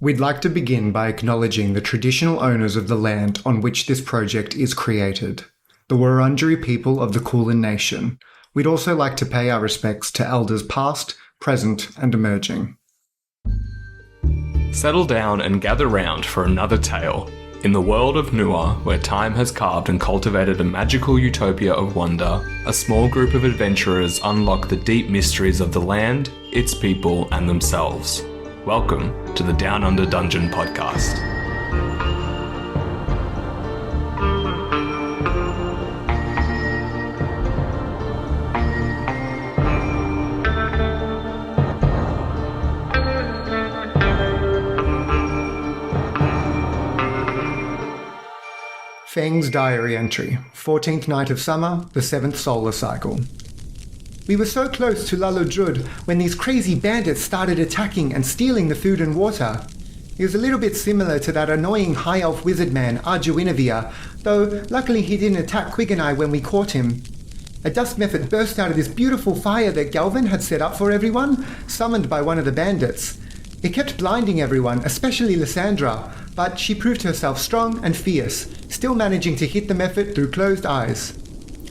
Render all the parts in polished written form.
We'd like to begin by acknowledging the traditional owners of the land on which this project is created, the Wurundjeri people of the Kulin Nation. We'd also like to pay our respects to elders past, present, and emerging. Settle down and gather round for another tale. In the world of Nua, where time has carved and cultivated a magical utopia of wonder, a small group of adventurers unlock the deep mysteries of the land, its people, and themselves. Welcome to the Down Under Dungeon podcast. Feng's diary entry, 14th night of summer, the 7th solar cycle. We were so close to Lysandra when these crazy bandits started attacking and stealing the food and water. He was a little bit similar to that annoying high elf wizard man, Arjuinavir, though luckily he didn't attack Qwig and I when we caught him. A dust method burst out of this beautiful fire that Galvin had set up for everyone, summoned by one of the bandits. It kept blinding everyone, especially Lysandra, but she proved herself strong and fierce, still managing to hit the method through closed eyes.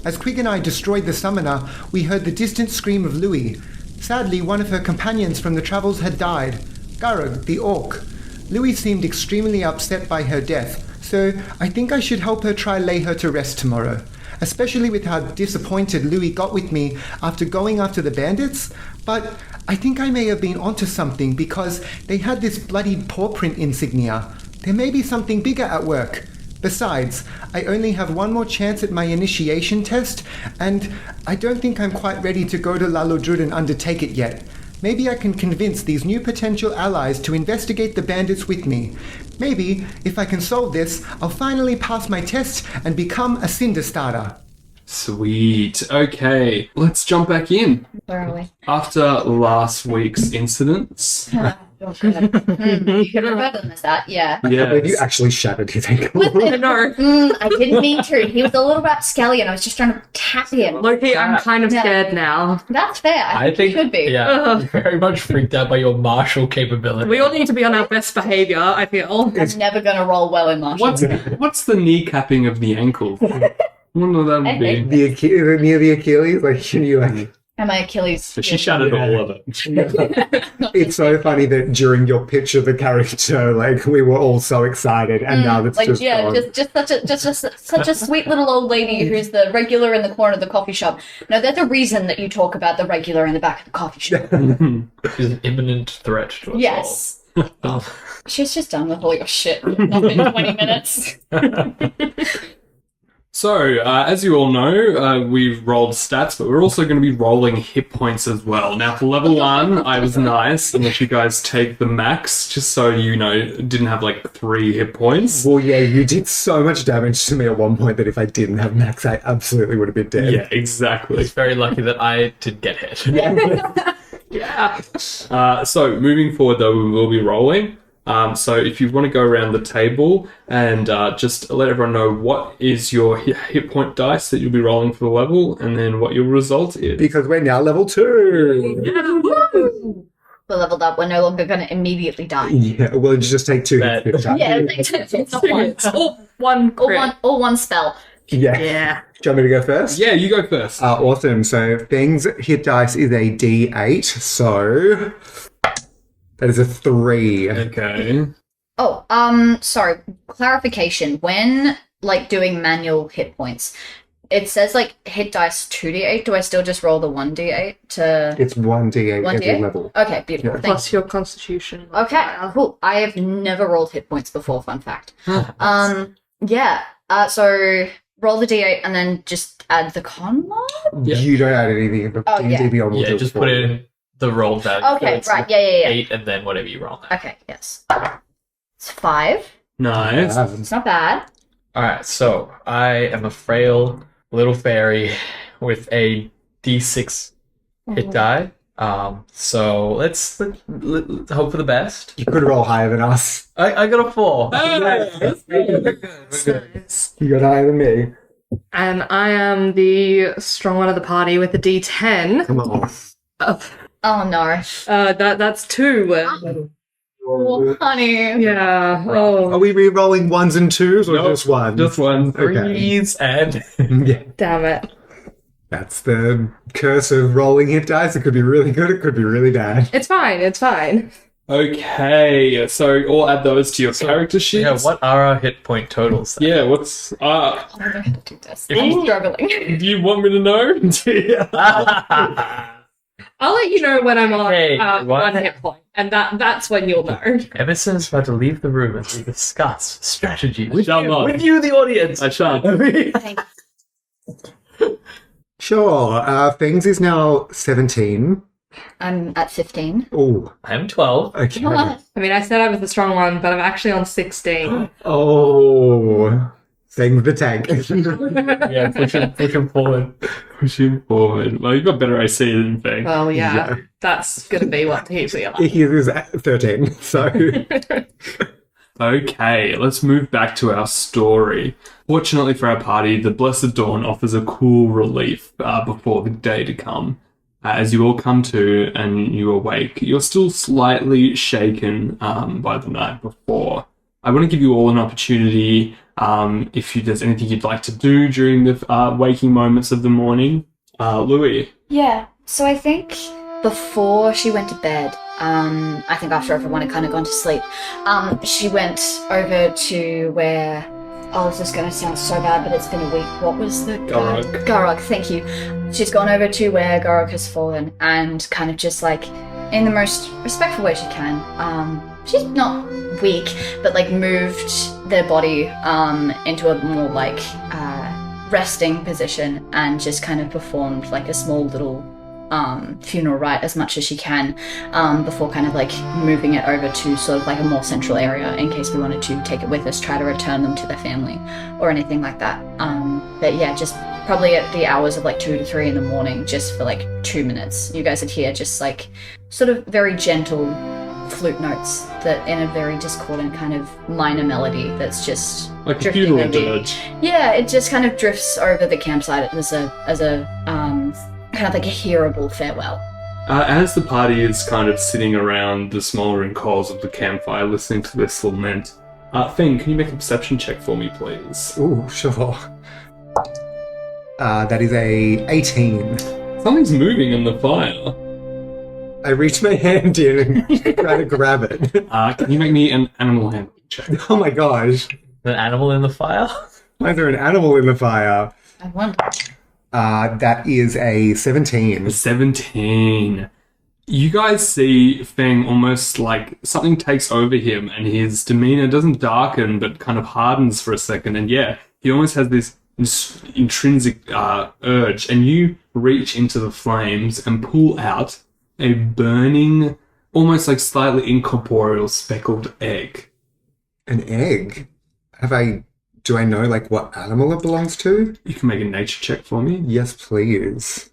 As Qwig and I destroyed the summoner, we heard the distant scream of Louis. Sadly, one of her companions from the travels had died, Garug, the orc. Louis seemed extremely upset by her death, so I think I should help her try lay her to rest tomorrow, especially with how disappointed Louis got with me after going after the bandits, but I think I may have been onto something because they had this bloodied paw print insignia. There may be something bigger at work. Besides, I only have one more chance at my initiation test, and I don't think I'm quite ready to go to Lysandra and undertake it yet. Maybe I can convince these new potential allies to investigate the bandits with me. Maybe, if I can solve this, I'll finally pass my test and become a Cinder Starter. Sweet. Okay, let's jump back in. Where are we? After last week's incidents. You could refer to them as that, yeah. I can't believe you actually shattered his ankle. No. I didn't mean to. He was a little rapscallion. I was just trying to tap him. Loki, I'm kind of scared now. That's fair. I think you should be. Yeah, very much freaked out by your martial capability. We all need to be on our best behaviour, I feel. I'm never going to roll well in martial. What's the kneecapping of the ankle? I wonder what that would be. Near the Achilles, like, can you like... And my Achilles. So she shattered all of it. It's so funny that during your pitch of the character, like, we were all so excited, and now it's like, just yeah, gone. just such a sweet little old lady who's the regular in the corner of the coffee shop. No, there's a reason that you talk about the regular in the back of the coffee shop. She's an imminent threat to us Yes. all. She's just done with all your shit. Not been 20 minutes. So, as you all know, we've rolled stats, but we're also going to be rolling hit points as well. Now, for level 1, I was nice and let you guys take the max, just so you know, didn't have like 3 hit points. Well, yeah, you did so much damage to me at one point that if I didn't have max, I absolutely would have been dead. Yeah, exactly. It's very lucky that I did get hit. Yeah. So, moving forward, though, we will be rolling. So if you want to go around the table and just let everyone know what is your hit point dice that you'll be rolling for the level, and then what your result is. Because we're now level 2. We're leveled up. We're no longer going to immediately die. Yeah, we'll just take 2 hits this time. Yeah, it's not one. Or one crit. Or one spell. Yeah. Yeah. Do you want me to go first? Yeah, you go first. Awesome. So Feng's hit dice is a D8, so... That is a 3. Okay. Oh, sorry. Clarification. When, like, doing manual hit points, it says, like, hit dice 2d8. Do I still just roll the 1d8 to... It's 1d8 every 1d8? level. Okay, beautiful. Yeah. Thank Plus your constitution. you. Okay, cool. I have never rolled hit points before, fun fact. Yeah. So roll the d8 and then just add the con mod? Yeah. You don't add anything. The Oh, yeah. D&D Beyond will Yeah, do just it put for you. in the roll value. Okay, It's right. Yeah. 8 and then whatever you roll now. Okay, yes. It's 5. Nice. It's not bad. Alright, so I am a frail little fairy with a d6 hit die. So let's hope for the best. You could roll higher than us. I got a 4. Nice. You got higher than me. And I am the strong one of the party with the D10. Come on. Oh no. That's 2. Oh, honey. Yeah. Are Oh, we re-rolling ones and twos or Nope, just one? Just one. Okay. Threes and Yeah. damn it. That's the curse of rolling hit dice. It could be really good, it could be really bad. It's fine. It's fine. Okay, so I'll add those to your character sheets. yeah, what are our hit point totals? Then? Yeah, what's I don't know how to do this. If I'm you- struggling. do you want me to know? I'll let you know when I'm on Okay, what? 1 hit point, and that's when you'll know. Emerson is about to leave the room as we discuss strategy with shall you, not. with you, the audience. I shan't. Thank Sure. Feng's is now 17. I'm at 15. Oh, I'm 12. okay. I mean, I said I was the strong one, but I'm actually on 16. Oh, Feng's the tank. Yeah, push him forward. Pushing forward. Well, you've got better AC than Feng. Well, yeah, Yeah. that's gonna be what he's like. He is 13, so... Okay, let's move back to our story. Fortunately for our party, the Blessed Dawn offers a cool relief before the day to come. As you all come to and you awake, you're still slightly shaken by the night before. I want to give you all an opportunity, if there's anything you'd like to do during the waking moments of the morning. Louis. Yeah, so I think before she went to bed, I think after everyone had kind of gone to sleep, she went over to where... Oh, this is going to sound so bad, but it's been a week. What was the... Garrog. Garrog, thank you. She's gone over to where Garrog has fallen and kind of just like, in the most respectful way she can, she's not weak, but like moved their body into a more like resting position and just kind of performed like a small little funeral rite as much as she can before kind of like moving it over to sort of like a more central area in case we wanted to take it with us, try to return them to their family or anything like that. But yeah, just probably at the hours of like 2 to 3 in the morning, just for like 2 minutes. You guys would hear just like sort of very gentle flute notes that in a very discordant kind of minor melody that's just Like a drifting funeral over. dirge. Yeah, it just kind of drifts over the campsite as a kind of like a hearable farewell. As the party is kind of sitting around the smouldering coals of the campfire listening to this lament, Feng, can you make a perception check for me, please? Ooh, sure. That is a 18. Something's moving in the fire. I reach my hand in and try to grab it. Can you make me an animal handling check? Oh my gosh. An animal in the fire? Why is there an animal in the fire? I wonder. That is a 17. 17. You guys see Feng almost like something takes over him and his demeanor doesn't darken but kind of hardens for a second. And yeah, he almost has this intrinsic urge. And you reach into the flames and pull out a burning, almost like slightly incorporeal speckled egg. An egg? Do I know like what animal it belongs to? You can make a nature check for me. Yes, please.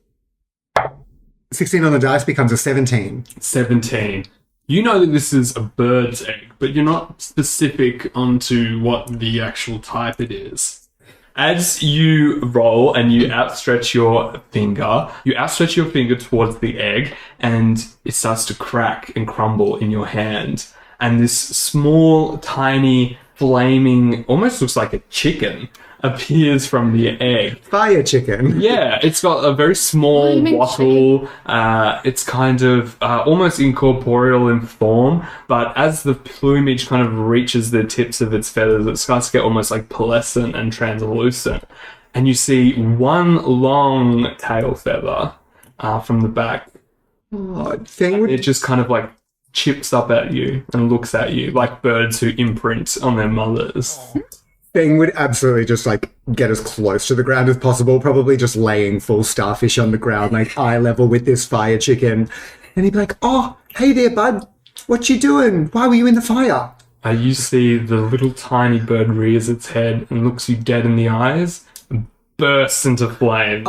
16 on the dice becomes a 17. 17. You know that this is a bird's egg, but you're not specific onto what the actual type it is. As you roll and you outstretch your finger towards the egg, and it starts to crack and crumble in your hand. And this small, tiny, flaming, almost looks like a chicken, appears from the egg. Fire chicken. Yeah, it's got a very small Flaming wattle. It's kind of almost incorporeal in form, but as the plumage kind of reaches the tips of its feathers, it starts to get almost like pearlescent and translucent. And you see one long tail feather from the back. Oh, Feng would It just kind of like chips up at you and looks at you like birds who imprint on their mothers. Feng would absolutely just like get as close to the ground as possible, probably just laying full starfish on the ground, like eye level with this fire chicken. And he'd be like, "Oh, hey there, bud. What you doing? Why were you in the fire?" You see the little tiny bird rears its head and looks you dead in the eyes and bursts into flame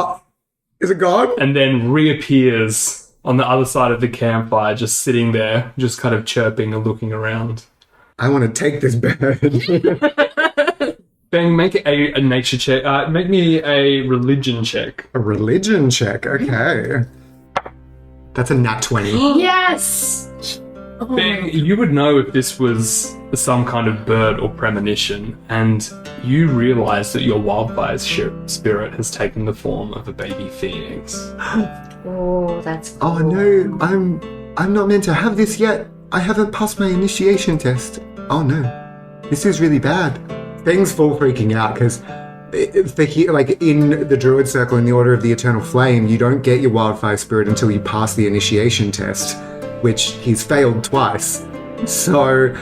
Is it gone? and then reappears on the other side of the campfire, just sitting there, just kind of chirping and looking around. I want to take this bird. Feng, make a nature check. Make me a religion check. A religion check, okay. That's a nat 20. Yes! Feng, you would know if this was some kind of bird or premonition, and you realise that your wildfire spirit has taken the form of a baby phoenix. Oh, that's cool. Oh no, I'm not meant to have this yet. I haven't passed my initiation test. Oh no, this is really bad. Feng's full freaking out because like in the Druid Circle in the Order of the Eternal Flame, you don't get your wildfire spirit until you pass the initiation test, which he's failed twice. So,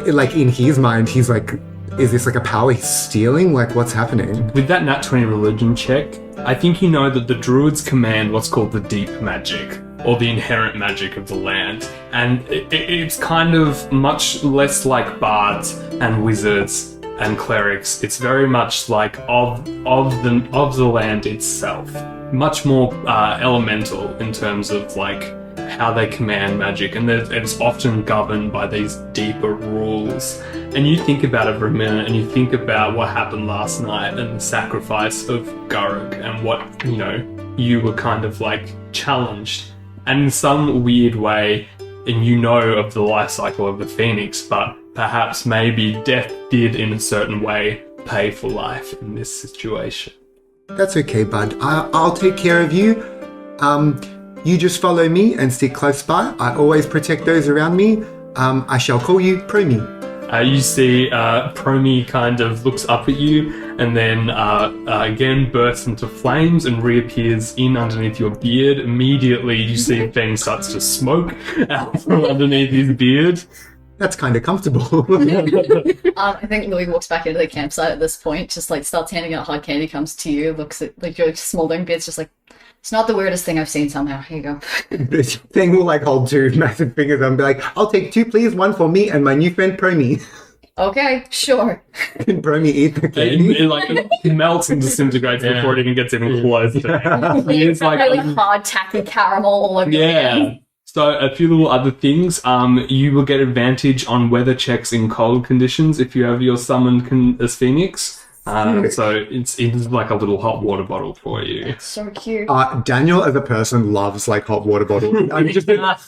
like in his mind, he's like, is this like a power he's stealing? Like, what's happening? With that Nat 20 religion check, I think you know that the druids command what's called the deep magic, or the inherent magic of the land. And it's kind of much less like bards and wizards and clerics. It's very much like of the land itself. Much more elemental in terms of like how they command magic, and it's often governed by these deeper rules. And you think about it for a minute, and you think about what happened last night and the sacrifice of Guruk, and what, you know, you were kind of like challenged. And in some weird way, and you know of the life cycle of the Phoenix, but perhaps maybe death did in a certain way pay for life in this situation. That's okay, bud. I'll take care of you. You just follow me and stick close by. I always protect those around me. I shall call you Promi. You see Promi kind of looks up at you and then again bursts into flames and reappears in underneath your beard. Immediately you see Feng starts to smoke out from underneath his beard. That's kind of comfortable. I think Louis walks back into the campsite at this point, just like starts handing out hard candy, comes to you, looks at like your smoldering beard's just like, it's not the weirdest thing I've seen somehow. Here you go. This thing will like hold two massive fingers and be like, I'll take two please, one for me and my new friend Promi. Okay, sure. Can Promi eat the candy? It melts and disintegrates before it even gets even close to him. It's like really hard, tacky caramel all over your hand. So a few little other things. You will get advantage on weather checks in cold conditions if you have your summoned as Phoenix. So it's like a little hot water bottle for you. That's so cute. Daniel as a person loves like hot water bottles.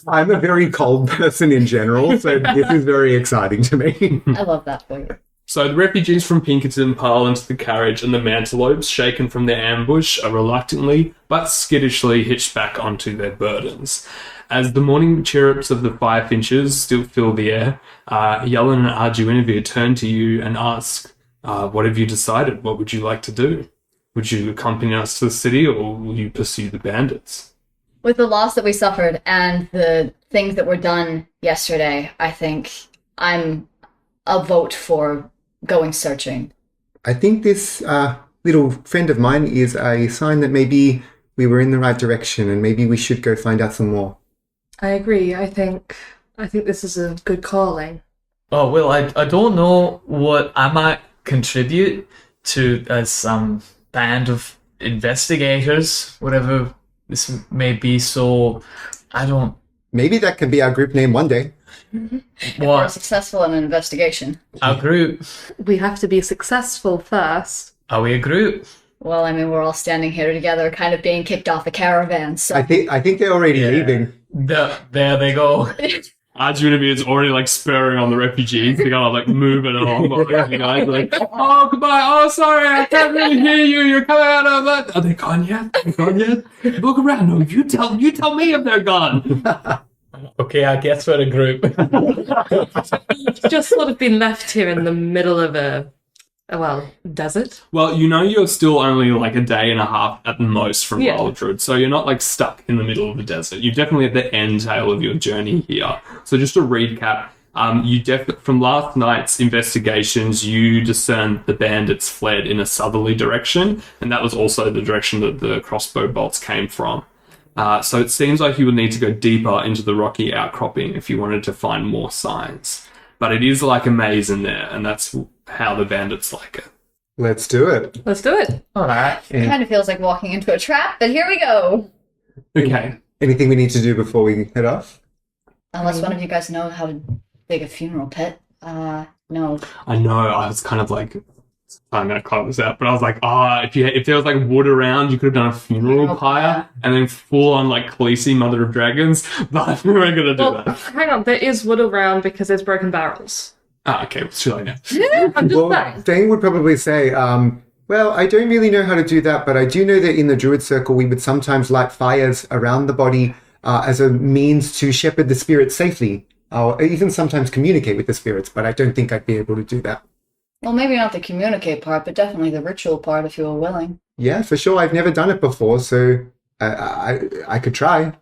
I'm a very cold person in general, so this is very exciting to me. I love that for you. So the refugees from Pinkerton pile into the carriage, and the mantelopes, shaken from their ambush, are reluctantly but skittishly hitched back onto their burdens. As the morning chirrups of the firefinches still fill the air, Yellen and Arduinavir turn to you and ask, what have you decided? What would you like to do? Would you accompany us to the city, or will you pursue the bandits? With the loss that we suffered and the things that were done yesterday, I think I'm a vote for going searching. I think this little friend of mine is a sign that maybe we were in the right direction and maybe we should go find out some more. I agree. I think this is a good calling. Oh, well, I don't know what I might contribute to as some band of investigators, whatever this may be, so I don't... Maybe that can be our group name one day. If we're successful in an investigation. Our group. We have to be successful first. Are we a group? Well, I mean, we're all standing here together, kind of being kicked off a caravan, so... I think they're already leaving. There they go. Arduinavir is already like spurring on the refugees. They're kind of like moving along. The guys are like, oh, goodbye. Oh, sorry, I can't really hear you. You're coming out of that. Are they gone yet? Look around. No, you tell me if they're gone. Okay, I guess we're a group. Just sort of been left here in the middle of a desert. Well, you know you're still only like a day and a half at the most from Wildwood, so you're not like stuck in the middle of the desert. You're definitely at the end tail of your journey here. So just to recap, from last night's investigations, you discerned the bandits fled in a southerly direction, and that was also the direction that the crossbow bolts came from. So it seems like you would need to go deeper into the rocky outcropping if you wanted to find more signs. But it is like a maze in there, and that's how the bandits like it. Let's do it. All right. It kind of feels like walking into a trap, but here we go. Okay. Anything we need to do before we head off? Unless one of you guys know how to dig a funeral pit. No. I know, I was kind of like I'm gonna cut this out, but I was like, if there was like wood around, you could have done a funeral pyre and then full on like Khaleesi, Mother of Dragons. But we weren't gonna do that. Hang on, there is wood around because there's broken barrels. Okay, it's too late now. I'm just Well, saying. Feng would probably say, well, I don't really know how to do that, but I do know that in the Druid Circle we would sometimes light fires around the body as a means to shepherd the spirits safely, or even sometimes communicate with the spirits, but I don't think I'd be able to do that. Well, maybe not the communicate part, but definitely the ritual part if you were willing. Yeah, for sure. I've never done it before, so I could try.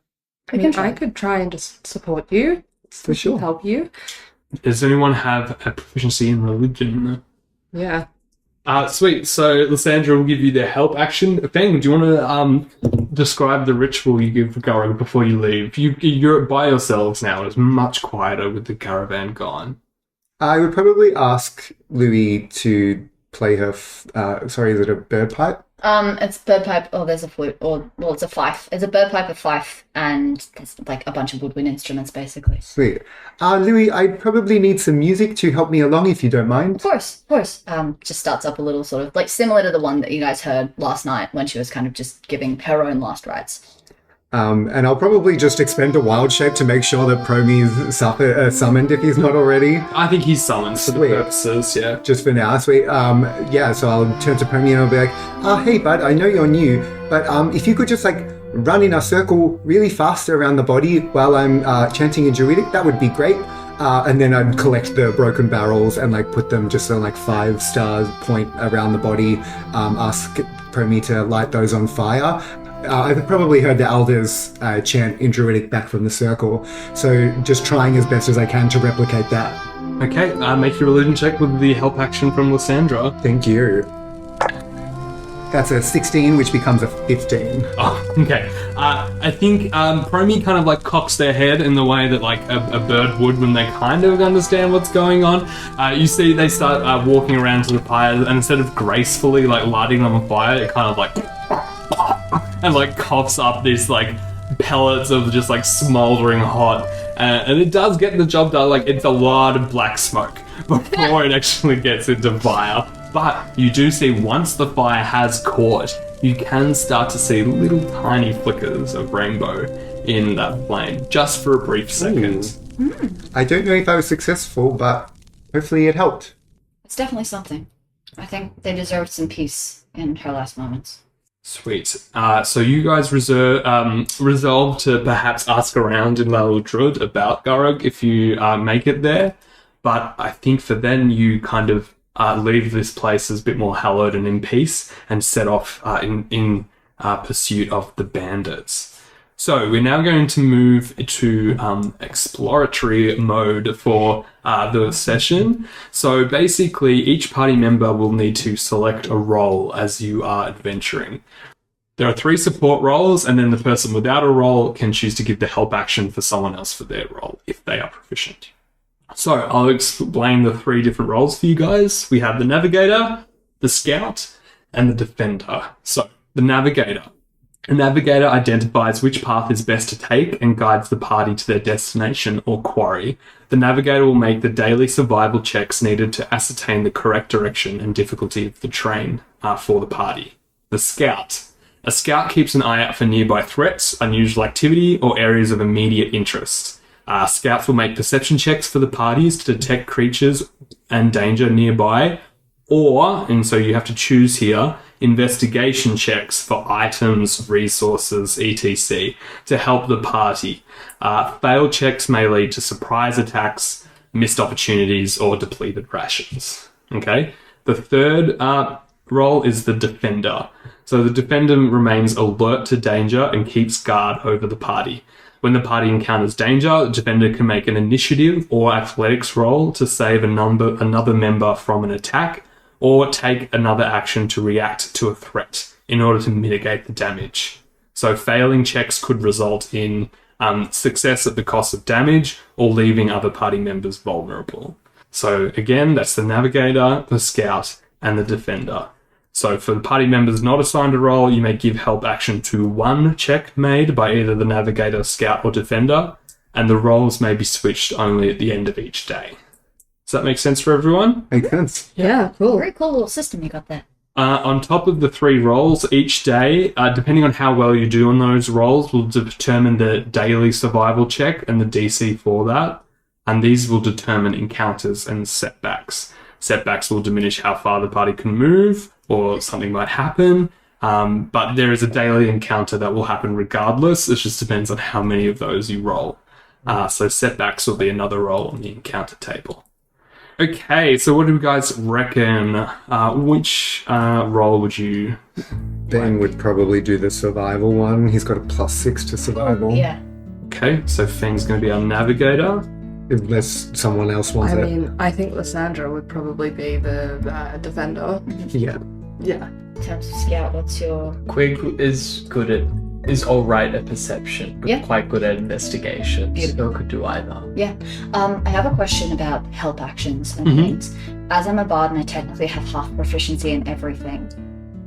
I could try and just support you. For sure. Help you. Does anyone have a proficiency in religion? Yeah. Sweet. So Lysandra will give you the help action. Feng, do you want to describe the ritual you give Gurug before you leave? You're by yourselves now. It's much quieter with the caravan gone. I would probably ask Louis to play her. Sorry, is it a bird pipe? It's bird pipe. Oh, there's a flute, it's a fife. It's a bird pipe, a fife, and there's like a bunch of woodwind instruments, basically. Sweet. Louis, I probably need some music to help me along, if you don't mind. Of course. Just starts up a little sort of like similar to the one that you guys heard last night when she was kind of just giving her own last rites. And I'll probably just expend a wild shape to make sure that Promy's summoned if he's not already. I think he's summoned for the Sweet. purposes, yeah. Just for now, sweet. So I'll turn to Promy and I'll be like, hey bud, I know you're new, but if you could just like run in a circle really fast around the body while I'm chanting in Druidic, that would be great. And then I'd collect the broken barrels and like put them just on like 5 stars point around the body, ask Promy to light those on fire. I've probably heard the elders chant in Druidic back from the circle, so just trying as best as I can to replicate that. Okay, make your religion check with the help action from Lysandra. Thank you. That's a 16, which becomes a 15. Oh, okay. I think Promy kind of like cocks their head in the way that like a bird would when they kind of understand what's going on. You see they start walking around to the fire, and instead of gracefully like lighting them on fire, it kind of like and like coughs up these like pellets of just like smoldering hot, and it does get the job done. Like it's a lot of black smoke before it actually gets into fire. But you do see once the fire has caught, you can start to see little tiny flickers of rainbow in that flame, just for a brief second. I don't know if I was successful, but hopefully it helped. It's definitely something. I think they deserved some peace in her last moments. Sweet. So you guys resolve to perhaps ask around in Laldrud about Gurug if you make it there. But I think for then you kind of leave this place as a bit more hallowed and in peace and set off in pursuit of the bandits. So we're now going to move to exploratory mode for the session. So basically each party member will need to select a role as you are adventuring. There are 3 support roles, and then the person without a role can choose to give the help action for someone else for their role if they are proficient. So I'll explain the 3 different roles for you guys. We have the navigator, the scout, and the defender. So the navigator. A navigator identifies which path is best to take and guides the party to their destination or quarry. The navigator will make the daily survival checks needed to ascertain the correct direction and difficulty of the terrain for the party. The scout. A scout keeps an eye out for nearby threats, unusual activity, or areas of immediate interest. Scouts will make perception checks for the parties to detect creatures and danger nearby, or, and so you have to choose here, investigation checks for items, resources, etc. to help the party. Failed checks may lead to surprise attacks, missed opportunities, or depleted rations. Okay? The third role is the defender. So the defender remains alert to danger and keeps guard over the party. When the party encounters danger, the defender can make an initiative or athletics roll to save another member from an attack, or take another action to react to a threat in order to mitigate the damage. So failing checks could result in success at the cost of damage or leaving other party members vulnerable. So again, that's the navigator, the scout, and the defender. So for the party members not assigned a role, you may give help action to 1 check made by either the navigator, scout, or defender, and the roles may be switched only at the end of each day. Does that make sense for everyone? Makes sense. Yeah, cool. Very cool little system you got there. On top of the 3 rolls each day, depending on how well you do on those rolls, will determine the daily survival check and the DC for that. And these will determine encounters and setbacks. Setbacks will diminish how far the party can move, or something might happen. But there is a daily encounter that will happen regardless. It just depends on how many of those you roll. So setbacks will be another roll on the encounter table. Okay, so what do you guys reckon? Which role would you... Ben would probably do the survival one. He's got a +6 to survival. Yeah. Okay, so Feng's going to be our navigator. Unless someone else wants I it. mean, I think Lysandra would probably be the defender. Yeah. Yeah. In terms of scout, what's your... Qwig is alright at perception, but Yeah. quite good at investigation. Beautiful. So could do either. I have a question about help actions and Mhm. things. As I'm a bard and I technically have half proficiency in everything.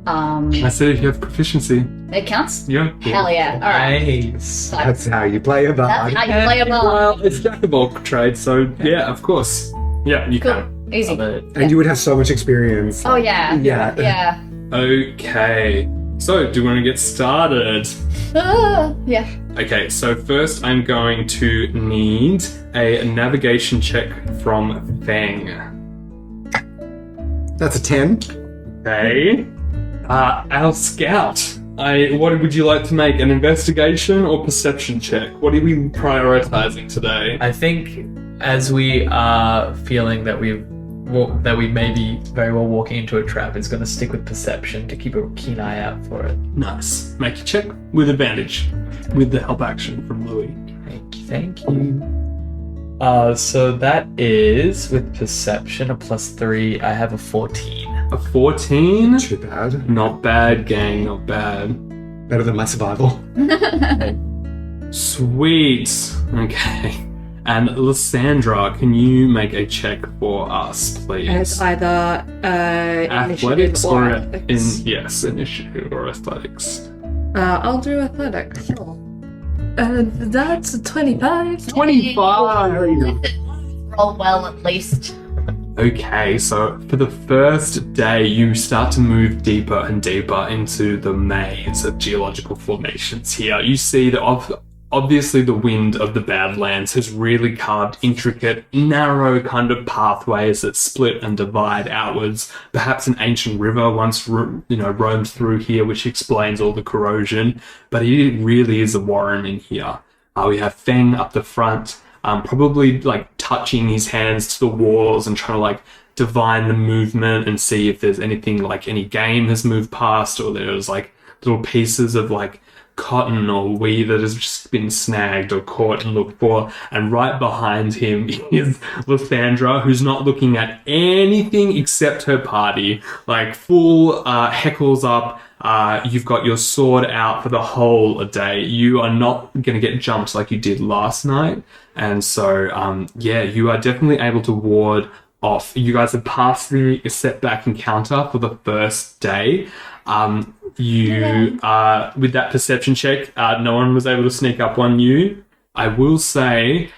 I said if you have proficiency. It counts? Yeah. Hell yeah. Alright. Nice. That's how you play a That's bard. how you play a bard. Well, it's jack of all trades, so yeah, of course. Yeah, you Cool. can. Easy. Love it. And you would have so much experience. Oh yeah. Yeah. Yeah. Okay. So, do you want to get started? Yeah. Okay, so first I'm going to need a navigation check from Feng. That's a 10. Okay. Our scout. What would you like to make? An investigation or perception check? What are we prioritizing today? I think as we are feeling that we may be very well walking into a trap, it's going to stick with perception to keep a keen eye out for it. Nice. Make your check with advantage, with the help action from Louis. Thank you. So that is with perception a +3. I have a 14. A 14? Too bad. Not bad, gang, not bad. Better than my survival. Sweet. Okay. And Lysandra, can you make a check for us, please? It's either Athletics initiative or or athletics. yes, initiative or athletics. I'll do athletics. Sure. That's a 25. 25. Roll well at least. Okay, so for the first day, you start to move deeper and deeper into the maze of geological formations here. You see that obviously the wind of the Badlands has really carved intricate, narrow kind of pathways that split and divide outwards. Perhaps an ancient river once roamed through here, which explains all the corrosion. But it really is a warren in here. We have Feng up the front, probably like touching his hands to the walls and trying to like divine the movement and see if there's anything like any game has moved past, or there's like little pieces of like cotton or weave that has just been snagged or caught and looked for. And right behind him is Lysandra, who's not looking at anything except her party. Like full heckles up. You've got your sword out for the whole day. You are not going to get jumped like you did last night. And so, you are definitely able to ward off. You guys have passed the setback encounter for the first day. With that perception check, no one was able to sneak up on you. I will say,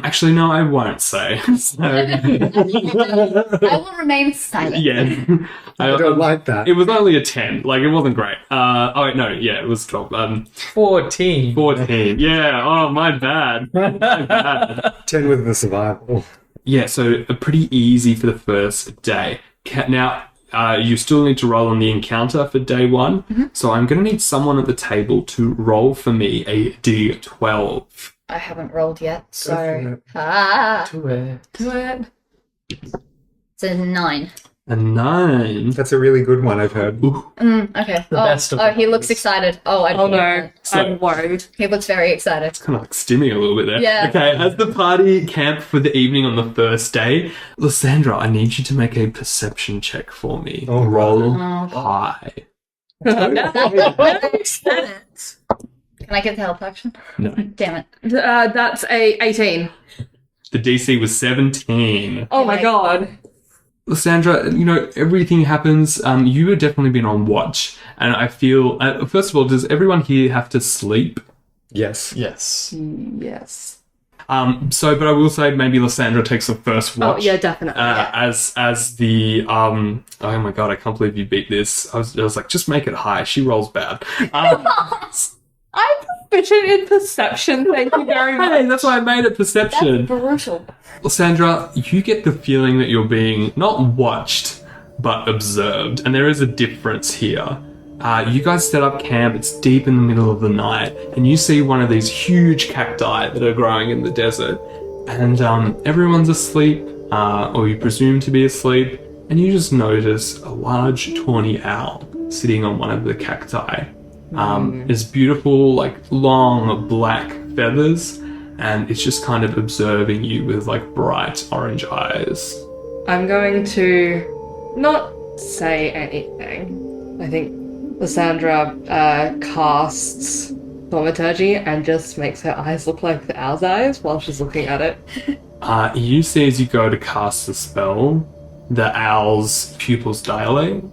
actually, no, I won't say. So, I will remain silent. yeah. I don't like that. It was only a 10. Like, it wasn't great. It was 12. 14. 14. Yeah, oh, my bad. My bad. 10 with the survival. Yeah, so pretty easy for the first day. Now, you still need to roll on the encounter for day one. Mm-hmm. So I'm going to need someone at the table to roll for me a D12. I haven't rolled yet, so... Do it. It's a 9. A 9. That's a really good one, I've heard. Okay. The best of he all. looks excited. Oh, I Oh didn't no, hear that. So- I'm worried. He looks very excited. Kind of like stimming a little bit there. Yeah. Okay, as the party camp for the evening on the first day, Lysandra, I need you to make a perception check for me. Oh, roll Oh. high. Can I get the help action? No. Damn it. That's a 18. The DC was 17. Oh my god. Lysandra, everything happens. You have definitely been on watch. And I feel, first of all, does everyone here have to sleep? Yes. Yes. Yes. But I will say maybe Lysandra takes the first watch. Oh, yeah, definitely. As the oh my god, I can't believe you beat this. I was like, just make it high. She rolls bad. I'm proficient in perception. Thank you very much. Hey, that's why I made it perception. That's brutal. Lysandra, you get the feeling that you're being not watched, but observed, and there is a difference here. You guys set up camp, it's deep in the middle of the night, and you see one of these huge cacti that are growing in the desert, and everyone's asleep, or you presume to be asleep, and you just notice a large tawny owl sitting on one of the cacti. It's beautiful, like long black feathers, and it's just kind of observing you with like bright orange eyes. I'm going to not say anything. I think Lysandra casts thaumaturgy and just makes her eyes look like the owl's eyes while she's looking at it. You see as you go to cast the spell, the owl's pupils dilate,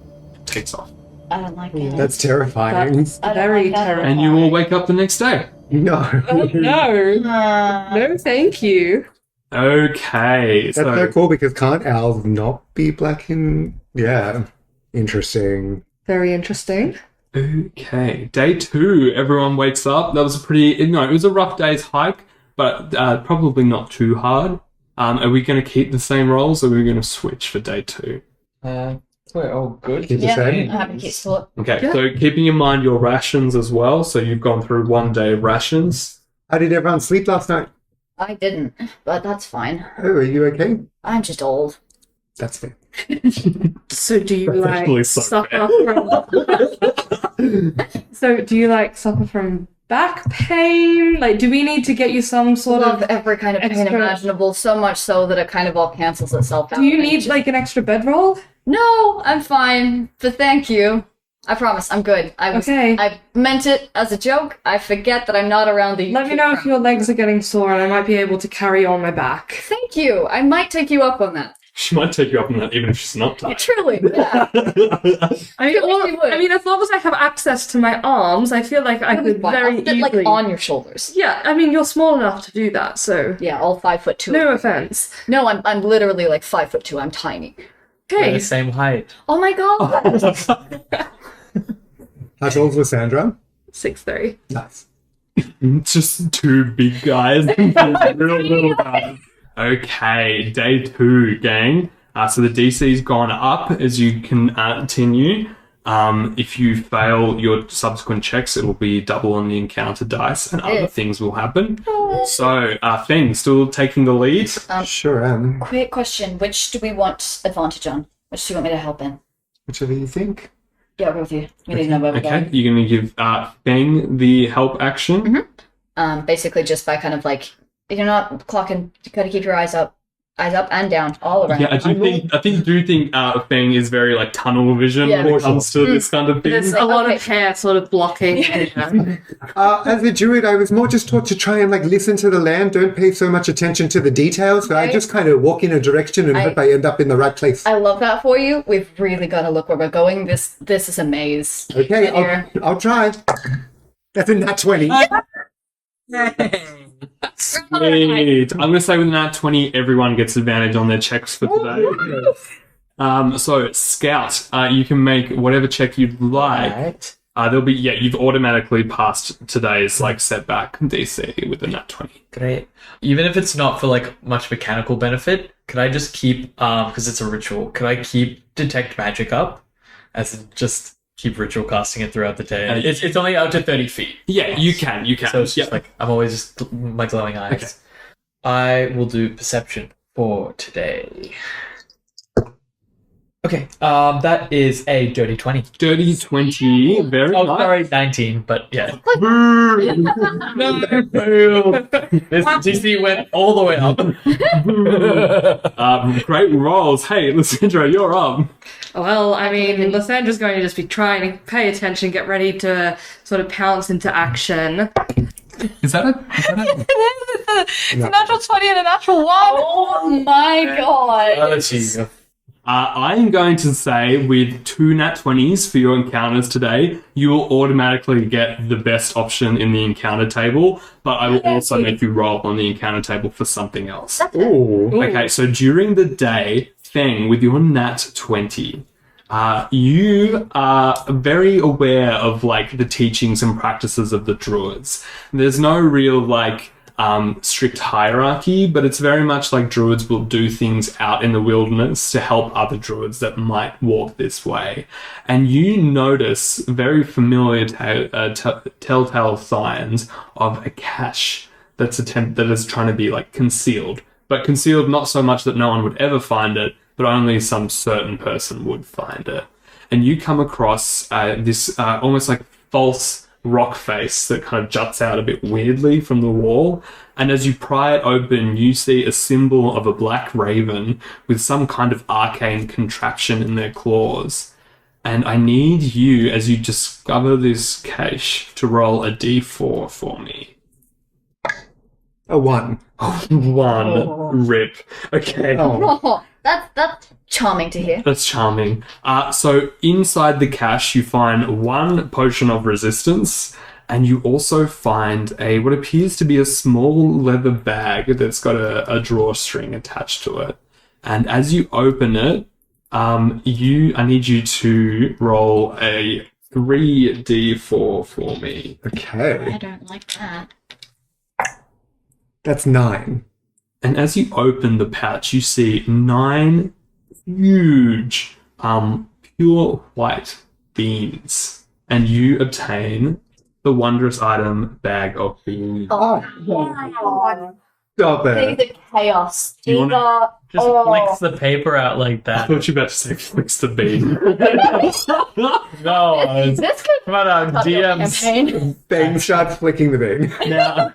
takes off. I don't like it. That's terrifying. That's very terrifying. And you all wake up the next day. No. Oh, no. No, thank you. Okay. That's so cool because can't owls not be black and... Yeah. Interesting. Very interesting. Okay. Day 2, everyone wakes up. That was a it was a rough day's hike, but probably not too hard. Are we going to keep the same rolls, or are we going to switch for day 2? We're all good. Keep the same. I'm happy to keep sport. Okay, Yeah. so keeping in mind your rations as well, so you've gone through 1 day of rations. How did everyone sleep last night? I didn't, but that's fine. Oh, are you okay? I'm just old. That's fair. So do you That's actually like so suffer from... So do you like suffer from back pain? Like, do we need to get you some sort Love of... every kind of pain extra- imaginable, so much so that it kind of all cancels itself out. Do you need like an extra bedroll? No, I'm fine, but thank you. I promise, I'm good. Okay. I meant it as a joke. I forget that I'm not around the... Let me know if your legs are getting sore and I might be able to carry on my back. Thank you. I might take you up on that. She might take you up on that even if she's not tired. Truly, yeah. I mean, as long as I have access to my arms, I feel like I could very I'll fit, easily... like, on your shoulders. Yeah, I mean, you're small enough to do that, so... Yeah, all 5'2". No offense. No, I'm literally like 5'2". I'm tiny. We're Okay. the same height. Oh my god. How tall's Lysandra? 6'3". Nice. Just 2 big guys. Real little guys. Okay, day 2, gang. So the DC's gone up as you continue. If you fail your subsequent checks, it will be double on the encounter dice, and other things will happen. So, Feng, still taking the lead. Sure am. Quick question. Which do we want advantage on? Which do you want me to help in? Whichever you think. Yeah, I'll go with you. We need to know where we're Okay, going. you're going to give Feng the help action. Basically just by kind of like, if you're not clocking, you gotta keep your eyes up and down, all around. Yeah, I do think Feng is very like tunnel vision when it comes to this kind of thing. There's a lot of hair sort of blocking. As a druid, I was more just taught to try and like listen to the land, don't pay so much attention to the details. So I Okay. just kind of walk in a direction and hope I end up in the right place. I love that for you. We've really got to look where we're going. This is a maze. Okay, Here. I'll try. That's in that 20. Sweet. I'm going to say with that 20, everyone gets advantage on their checks for today. So, Scout, you can make whatever check you'd like. Right. There'll be, you've automatically passed today's like setback DC with a nat 20. Great. Even if it's not for like much mechanical benefit, could I just keep, because it's a ritual, could I keep detect magic up? As in just keep ritual casting it throughout the day. It's only out to 30 feet. Yeah, you can. So it's just like, I'm always just my glowing eyes. Okay. I will do perception for today. Okay, that is a dirty 20. Dirty 20. Very Oh, nice. sorry, 19, but yeah. No, failed. This DC went all the way up. Great rolls. Hey, Lysandra, you're up. Well, I mean, Lysandra's going to just be trying to pay attention, get ready to sort of pounce into action. Is that a It's a natural 20 and a natural 1. Oh my god. Let's see. I'm going to say with 2 nat 20s for your encounters today, you will automatically get the best option in the encounter table, but I will also make you roll on the encounter table for something else. Ooh. Okay, so during the day, Feng, with your nat 20, you are very aware of, like, the teachings and practices of the druids. There's no real, like, strict hierarchy, but it's very much like druids will do things out in the wilderness to help other druids that might walk this way. And you notice very familiar telltale signs of a cache that is trying to be, like, concealed. But concealed not so much that no one would ever find it, but only some certain person would find it. And you come across this almost like false rock face that kind of juts out a bit weirdly from the wall. And as you pry it open, you see a symbol of a black raven with some kind of arcane contraption in their claws. And I need you, as you discover this cache, to roll a d4 for me. A 1. One. Rip. Okay. Oh, that's charming to hear. That's charming. So inside the cache, you find 1 potion of resistance, and you also find what appears to be a small leather bag that's got a drawstring attached to it. And as you open it, I need you to roll a 3d4 for me. Okay. I don't like that. That's 9. And as you open the pouch, you see 9 huge, pure white beans. And you obtain the wondrous item, Bag of Beans. Oh, Stop these it. are chaos. You These wanna- are... Just oh. flicks the paper out like I that. thought you were about to say flicks the bean. No, it's This could come on, cut your DMs. campaign. Bang starts flicking the bing. Now.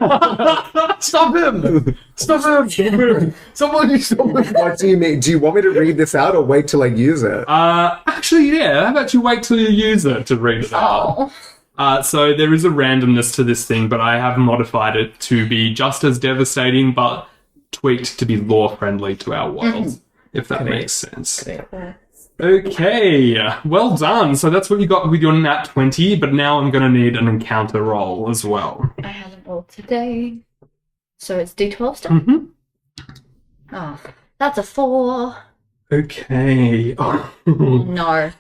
Stop him! Stop him! Someone stop him! What do you mean? Do you want me to read this out or wait till I use it? Actually, yeah. How about you wait till you use it to read it out? Oh. So there is a randomness to this thing, but I have modified it to be just as devastating, but tweaked to be lore-friendly to our world, if that makes sense. Okay, well done. So that's what you got with your nat 20, but now I'm going to need an encounter roll as well. I haven't rolled today. So it's D12 still? Mm-hmm. Oh, that's a 4. Okay. No.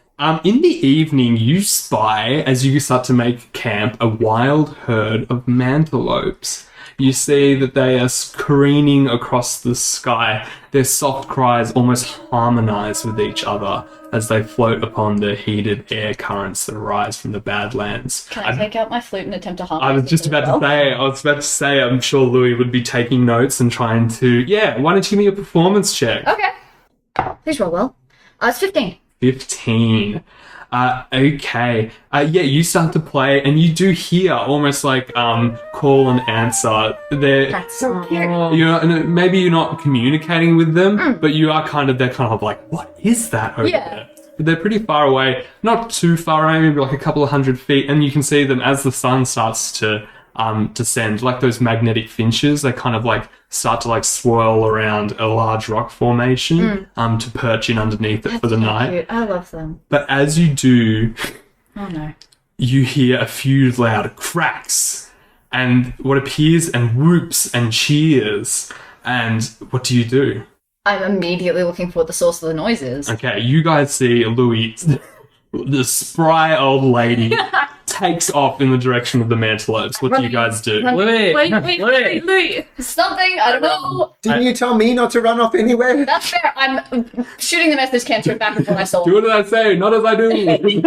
In the evening, you spy, as you start to make camp, a wild herd of mantelopes. You see that they are careening across the sky. Their soft cries almost harmonize with each other as they float upon the heated air currents that arise from the Badlands. Can I take out my flute and attempt to harmonize? I was just about to say, I'm sure Louis would be taking notes and trying to, why don't you give me a performance check? Okay. Please roll well. It's 15. 15. Okay. You start to play and you do hear almost like call and answer. That's so cute. Maybe you're not communicating with them, but you are they're kind of like, what is that over there? But they're pretty far away, not too far away, maybe like a couple of 100 feet, and you can see them as the sun starts to descend, like those magnetic finches. They kind of like start to like swirl around a large rock formation to perch in underneath it for the night. Cute. I love them. But as you do, Oh no. you hear a few loud cracks and what appears and whoops and cheers. And what do you do? I'm immediately looking for what the source of the noise is. Okay, you guys see Louis, the spry old lady, takes off in the direction of the mantelopes. What do you guys do? Wait. Something, I don't know. Didn't you tell me not to run off anywhere? That's fair. I'm shooting the message cancer back into my soul. Do what I say, not as I do.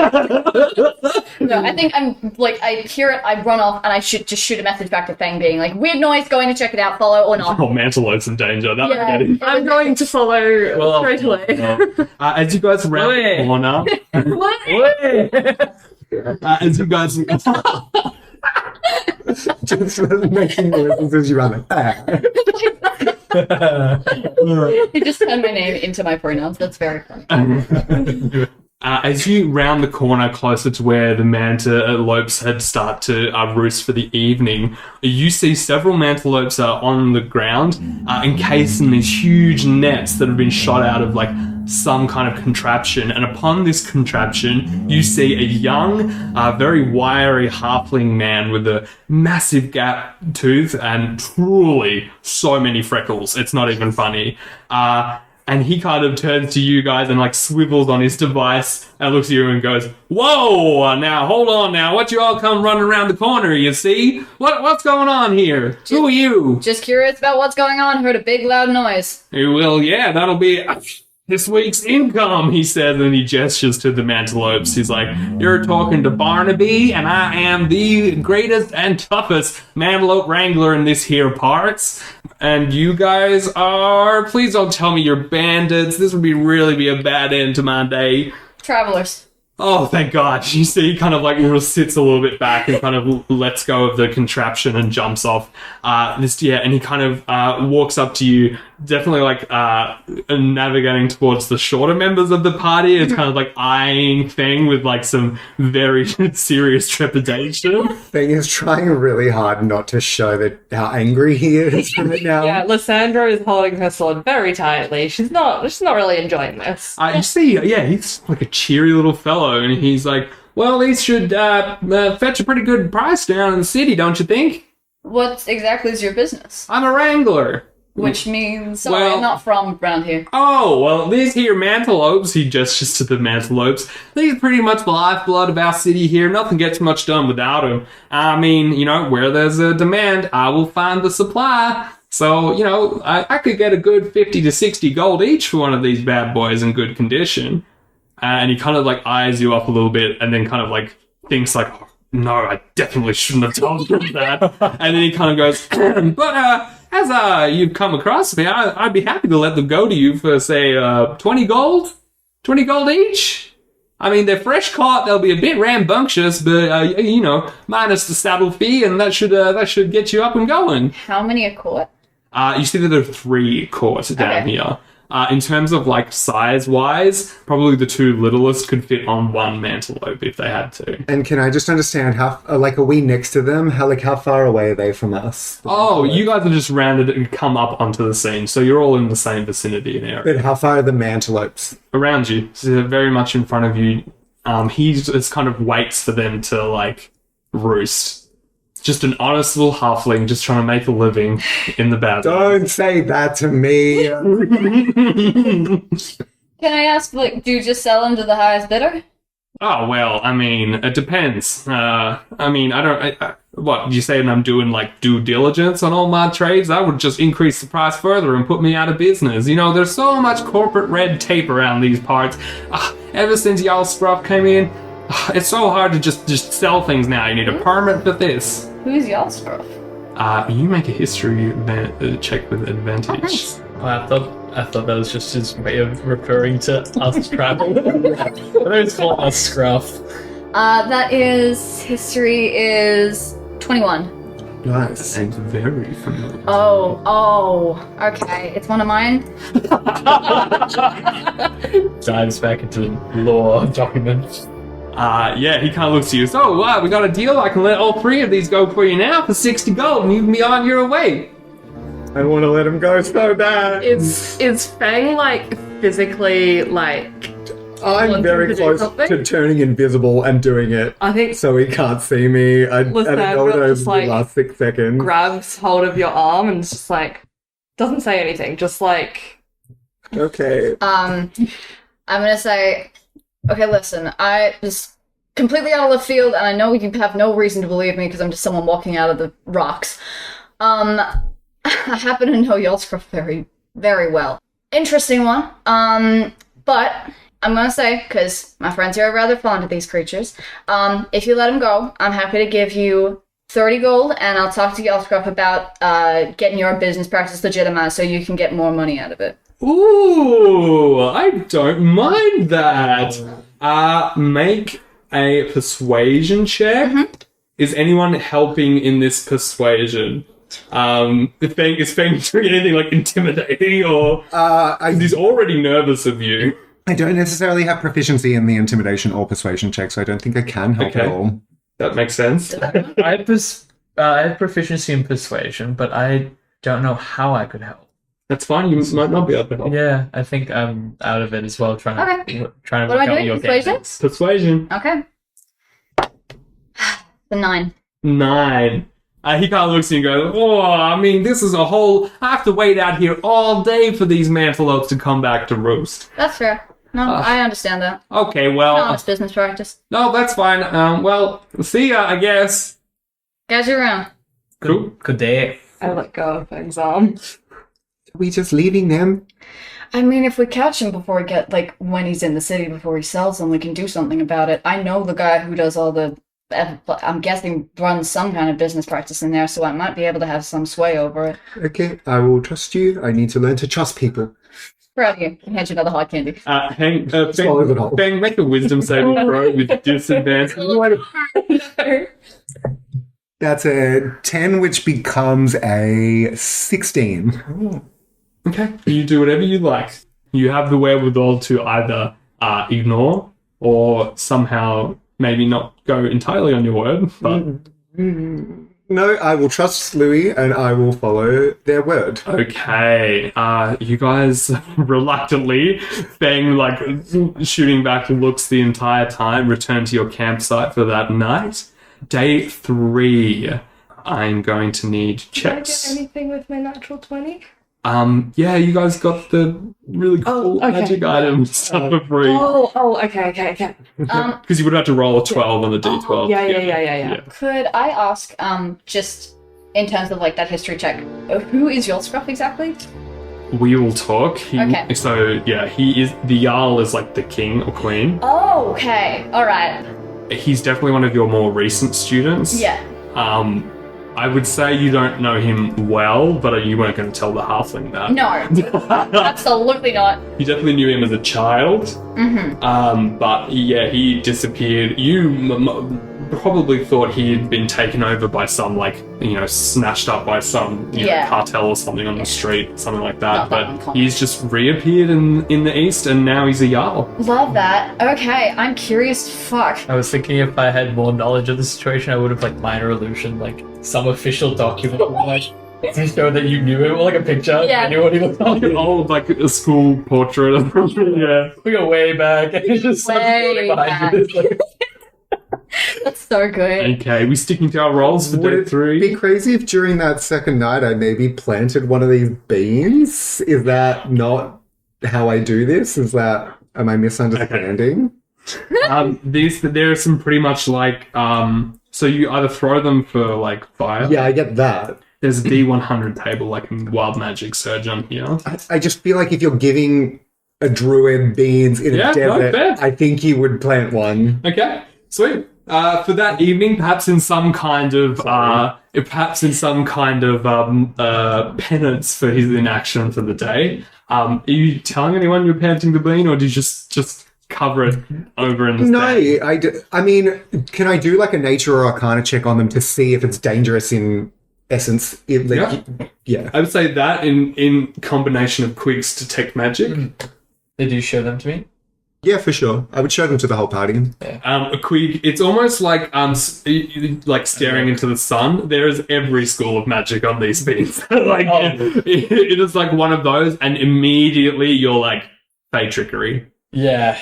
No, I think I'm like, I hear it, I run off, and I should just shoot a message back to Feng being like, weird noise, going to check it out, follow or not. Oh, mantelope's in danger. That Yeah. I get it. I'm going to follow straight away. As you guys round the corner, as you guys Just making noises as you run. You just turned my name into my pronouns. That's very funny. As you round the corner closer to where the mantelopes had started to roost for the evening, you see several mantelopes on the ground, encased in these huge nets that have been shot out of like some kind of contraption, and upon this contraption, you see a young, very wiry halfling man with a massive gap tooth and truly so many freckles. It's not even funny. And he kind of turns to you guys and like swivels on his device and looks at you and goes, "Whoa, now hold on now. What you all come running around the corner, you see? What's going on here? Who are you?" Just curious about what's going on. Heard a big loud noise. "Well, yeah, that'll be this week's income," he says, and he gestures to the Mantelopes. He's like, "You're talking to Barnaby, and I am the greatest and toughest Mantelope Wrangler in this here parts. And you guys are, please don't tell me you're bandits. This would really be a bad end to my day." Travelers. "Oh, thank God." You see, he kind of like sits a little bit back and kind of lets go of the contraption and jumps off. And he kind of walks up to you, definitely like navigating towards the shorter members of the party. It's kind of like eyeing Feng with like some very serious trepidation. Feng is trying really hard not to show that how angry he is from it now. Yeah, Lysandra is holding her sword very tightly. She's not really enjoying this. You see, yeah, he's like a cheery little fellow, and he's like, "Well, these should fetch a pretty good price down in the city, don't you think?" What exactly is your business? "I'm a wrangler." Which means, sorry, Well- I'm not from around here. "Oh, well, these here Mantelopes," he gestures to the Mantelopes, "these are pretty much the lifeblood of our city here. Nothing gets much done without them. I mean, where there's a demand, I will find the supply. So, I could get a good 50 to 60 gold each for one of these bad boys in good condition." And he kind of like eyes you up a little bit and then kind of like thinks like, "Oh, no, I definitely shouldn't have told him that." And then he kind of goes, "But as you've come across me, I'd be happy to let them go to you for, say, 20 gold? 20 gold each? I mean, they're fresh caught, they'll be a bit rambunctious, but, minus the saddle fee, and that should get you up and going." How many a court? You see that there are 3 courts down here. In terms of like size-wise, probably the 2 littlest could fit on 1 Mantelope if they had to. And can I just understand how, are we next to them? How far away are they from us? Oh, you guys have just rounded and come up onto the scene, so you're all in the same vicinity and area. But how far are the Mantelopes? Around you, so they're very much in front of you. He just kind of waits for them to like roost. Just an honest little halfling just trying to make a living in the Badlands. Don't say that to me. Can I ask, do you just sell them to the highest bidder? Oh, well, I mean, it depends. What, you saying I'm doing, like, due diligence on all my trades? That would just increase the price further and put me out of business. There's so much corporate red tape around these parts. Ever since y'all scruff came in, it's so hard to just sell things now. You need a permit for this. Who's y'all scruff? You make a history check with advantage. Oh, nice. I thought that was just his way of referring to us travel. But it's called us scruff. History is 21. Nice. And very familiar. Oh, okay. It's one of mine. Dives back into the lore document. Yeah, he kind of looks at you. "So, we got a deal. I can let all 3 of these go for you now for 60 gold, and you can be on your way." I want to let him go so bad. Is Feng like physically like? I'm wanting very to do close something? to turning invisible and doing it. I think So he can't see me. I don't know just, the like, last 6 seconds. grabs hold of your arm and just like doesn't say anything, just like Okay. I'm gonna say, okay, listen, I was completely out of left field, and I know you have no reason to believe me because I'm just someone walking out of the rocks. I happen to know y'all scruff very, very well. Interesting one. But I'm gonna say, because my friends here are rather fond of these creatures, if you let them go, I'm happy to give you 30 gold, and I'll talk to y'all scruff about getting your business practice legitimized so you can get more money out of it. Ooh, I don't mind that. Make a persuasion check. Mm-hmm. Is anyone helping in this persuasion? Is Feng doing anything like intimidating, or he's already nervous of you? I don't necessarily have proficiency in the intimidation or persuasion check, so I don't think I can help at all. That makes sense. I have proficiency in persuasion, but I don't know how I could help. That's fine. You might not be able to help. Yeah, I think I'm out of it as well. Trying to What work am I out doing? your Persuasion? tactics. Persuasion. Okay. The 9. 9. He kind of looks at you and goes, "Oh, I mean, this is a whole. I have to wait out here all day for these mantleopes to come back to roost." That's fair. No, I understand that. Okay, well, No, it's business practice. no, that's fine. Well, see ya, I guess. Catch you around. Cool. Good day. I let go of Feng's arm. Are we just leaving them? I mean, if we catch him before we get, like, when he's in the city, before he sells them, we can do something about it. I know the guy who does all the, I'm guessing, runs some kind of business practice in there, so I might be able to have some sway over it. Okay, I will trust you. I need to learn to trust people. Proud of you. I'll hand you another hard candy. Swallow it all. Bang, make a wisdom saving throw with disadvantage. That's a 10, which becomes a 16. Okay. You do whatever you like. You have the wherewithal to either ignore or somehow maybe not go entirely on your word, but... No, I will trust Louis and I will follow their word. Okay, you guys reluctantly, Feng, like, shooting back looks the entire time, return to your campsite for that night. Day 3, I'm going to need checks. Did I get anything with my natural 20? Yeah, you guys got the really cool okay. magic items stuff for free. Okay. Because you would have to roll a 12 on the D12. Yeah. Could I ask, just in terms of, like, that history check, who is your scruff exactly? We will talk. Okay. So, yeah, he is, the Jarl is like the king or queen. Oh, okay. Alright. He's definitely one of your more recent students. Yeah. I would say you don't know him well, but you weren't going to tell the halfling that. No. Absolutely not. You definitely knew him as a child. Mm-hmm. But yeah, he disappeared. You probably thought he had been taken over by some, like, snatched up by some cartel or something on the street, something like that. Not that But uncommon. he's just reappeared in the east, and now he's a Jarl. Love that. Okay, I'm curious. Fuck. I was thinking if I had more knowledge of the situation, I would have, like, minor illusion, like, some official document, like, to show that you knew him, or like a picture. Yeah. You knew what he looked like. Like a school portrait. Yeah. We go way back, and it's just Way behind you. It's like, That's so good. Okay, we sticking to our roles for Would day it 3? be crazy if during that second night I maybe planted one of these beans? Is that not how I do this? Am I misunderstanding? There are some pretty much like, so you either throw them for like fire. Yeah, I get that. There's a D100 table, like in Wild Magic Surge on here. I just feel like if you're giving a druid beans in Yeah, a desert, fair. I think he would plant one. Okay, sweet. For that evening, perhaps in some kind of, penance for his inaction for the day. Are you telling anyone you're planting the bean, or do you just cover it over in the sand? I mean, can I do like a nature or arcana check on them to see if it's dangerous in essence? Yeah. I would say that in combination of Qwig's detect magic. did you show them to me? Yeah, for sure. I would show them to the whole party. A Qwig, it's almost like like staring into the sun. There is every school of magic on these beans. It is like one of those, and immediately you're like, fey trickery. Yeah.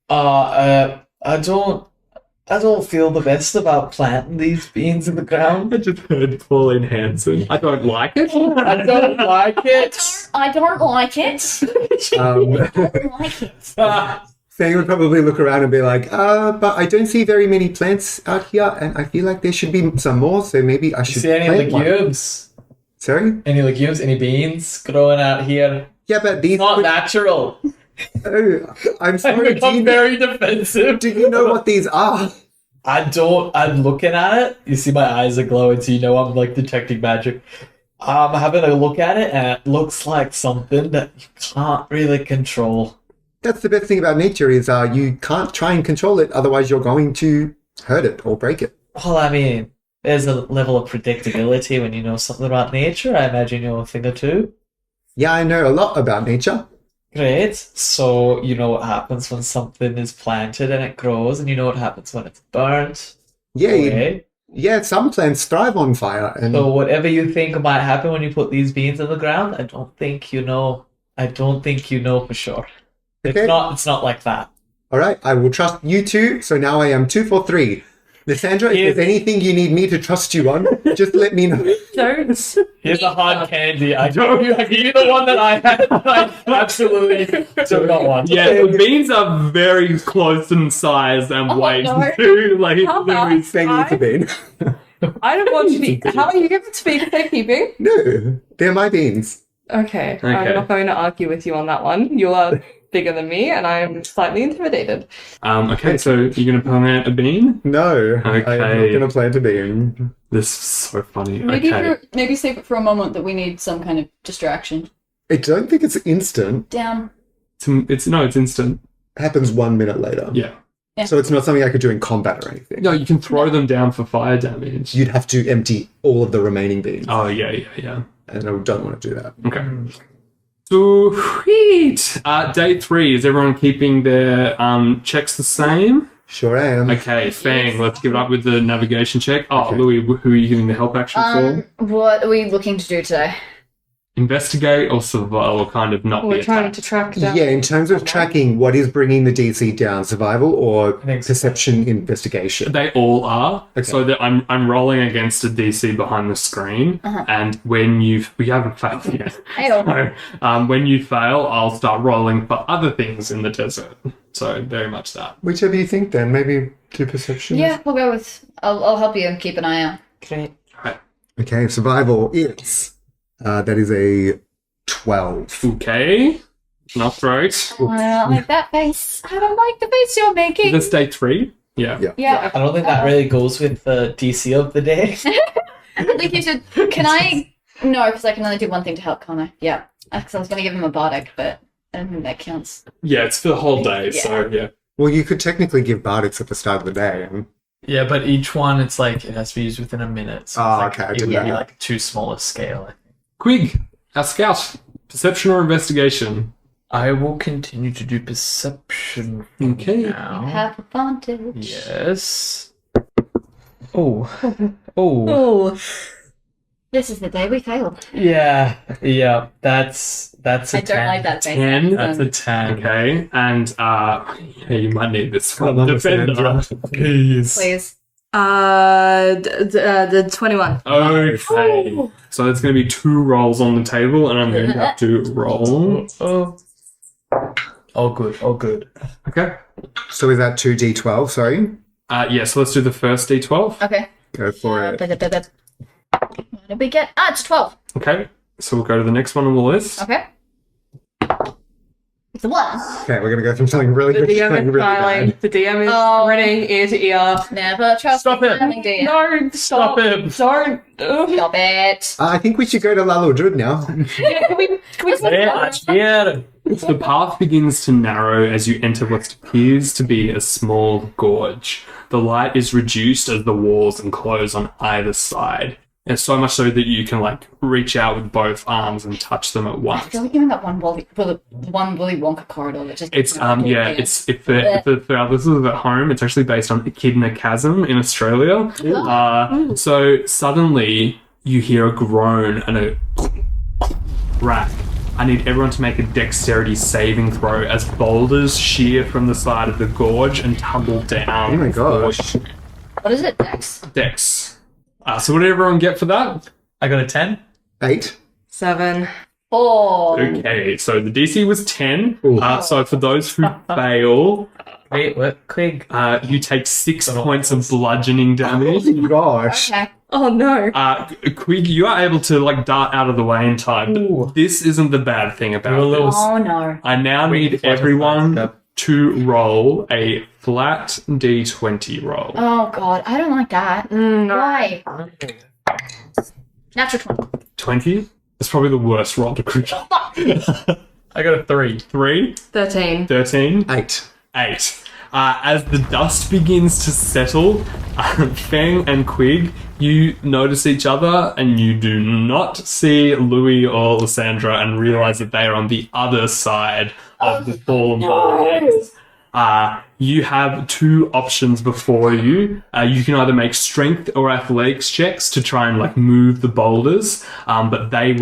I don't feel the best about planting these beans in the ground. I just heard Pauline Hanson. I don't like it. I don't like it. I don't like it. I don't like it. Feng would probably look around and be like, but I don't see very many plants out here, and I feel like there should be some more, so maybe I should See any plant one." legumes? Sorry? Any legumes? Any beans growing out here? Yeah, but these... Not natural. Oh, I'm I've sorry. become very defensive. Do you know what these are? I don't. I'm looking at it. You see my eyes are glowing, so you know I'm like detecting magic. I'm having a look at it, and it looks like something that you can't really control. That's the best thing about nature is you can't try and control it, otherwise you're going to hurt it or break it. Well, I mean, there's a level of predictability when you know something about nature. I imagine you know a thing or two. Yeah, I know a lot about nature. Great. So you know what happens when something is planted and it grows, and you know what happens when it's burnt. Yeah, away. Yeah, some plants thrive on fire. And So whatever you think might happen when you put these beans in the ground, I don't think you know for sure. Okay. It's not like that. all right, I will trust you two. So now I am 2 for 3. Lysandra, if there's anything you need me to trust you on, just let me know. Don't. Here's a hard candy. I give you the one that I had. I absolutely do not want. Yeah, the beans are very close in size and weight. no. Too. Like, How very about Feng needs a bean. I don't want you to. How are you giving to me for safekeeping? No, they're my beans. Okay, I'm Okay. not going to argue with you on that one. You are bigger than me, and I am slightly intimidated. Okay, so you're going to plant a bean? No, I am not Okay. going to plant a bean. This is so funny. Maybe save it for a moment that we need some kind of distraction. I don't think it's instant. Down. It's instant. Happens 1 minute later. Yeah. So it's not something I could do in combat or anything. No, you can throw them down for fire damage. You'd have to empty all of the remaining beans. Oh, yeah. And I don't want to do that. Okay. Sweet. Day 3. Is everyone keeping their checks the same? Sure am. Okay, Feng, let's give it up with the navigation check. Oh, Louis, who are you giving the help action for? What are we looking to do today? Investigate or survive, or kind of not We're be trying attacked? to track down. Yeah, in terms of tracking, what is bringing the DC down? Survival or think so. perception investigation? They all are. Okay. So that I'm rolling against a DC behind the screen, and when we haven't failed yet. Hey-o. So when you fail, I'll start rolling for other things in the desert. So very much that. Whichever you think then. Maybe do perception? Yeah, we'll go with. I'll help you and keep an eye out. Great. Okay, survival is... that is a 12. Okay, not great. I don't like that face. I don't like the face you're making. This day 3. Yeah. Yeah. I don't think that really goes with the DC of the day. Like you said, can I? No, because I can only do one thing to help, can't I? Yeah. Because I was going to give him a bardic, but I don't think that counts. Yeah, it's for the whole day. Yeah. So yeah. Well, you could technically give bardics at the start of the day. And... Yeah, but each one, it's like it has to be used within a minute. So Oh, it's like, okay, I it did would that. be like too small a scale. Qwig, our scout. Perception or investigation? I will continue to do perception Okay. now. Have advantage. Yes. Oh. Oh. Oh, This is the day we failed. Yeah. Yeah. That's a I 10. don't like that face. 10. That's a 10. Okay, and yeah, you might need this Come one. on, Defender, Lysandra. please. Please. the 21. Okay, so it's going to be 2 rolls on the table, and I'm going to have to roll. Oh. Oh, good. Oh, good. Okay. So is that 2d12, sorry? Yeah, so let's do the first d12. Okay. Go for it. What did we get? It's 12. Okay, so we'll go to the next one on the list. Okay. It's a 1. Okay, we're going to go from something really The good to DM something is really smiling. bad. The DM is Oh. grinning ear to ear. Never trust Stop the it. smiling DM. No, Stop him. Don't. Stop it. I think we should go to Lalo Drud now. Yeah, can we Yeah, yeah. The path begins to narrow as you enter what appears to be a small gorge. The light is reduced as the walls enclose on either side. And so much so that you can, like, reach out with both arms and touch them at I once. feel like you're in that one Willy Wonka corridor that just... It's for our listeners at home, it's actually based on Echidna Chasm in Australia. So suddenly you hear a groan and a crack. I need everyone to make a dexterity saving throw as boulders shear from the side of the gorge and tumble down. Oh my gosh. What is it, Dex? Dex. So what did everyone get for that? I got a 10. 8. 7. 4. Okay, so the DC was 10. Ooh. So for those who fail, Wait, what? Qwig. you take 6 points of bludgeoning damage. Oh my gosh. Okay. Oh no. Qwig, you are able to, like, dart out of the way in time. But Ooh. this isn't the bad thing about You're a little this. Oh no. I now need everyone to roll a flat D20 roll. Oh god, I don't like that. No. Why? Natural 20. 20? That's probably the worst roll to crit. I got a 3. 3, 13. 13, 8. 8. As the dust begins to settle, Feng and Qwig, you notice each other and you do not see Louis or Lysandra and realize that they are on the other side of the fallen bodies. You have two options before you. You can either make strength or athletics checks to try and like move the boulders, but that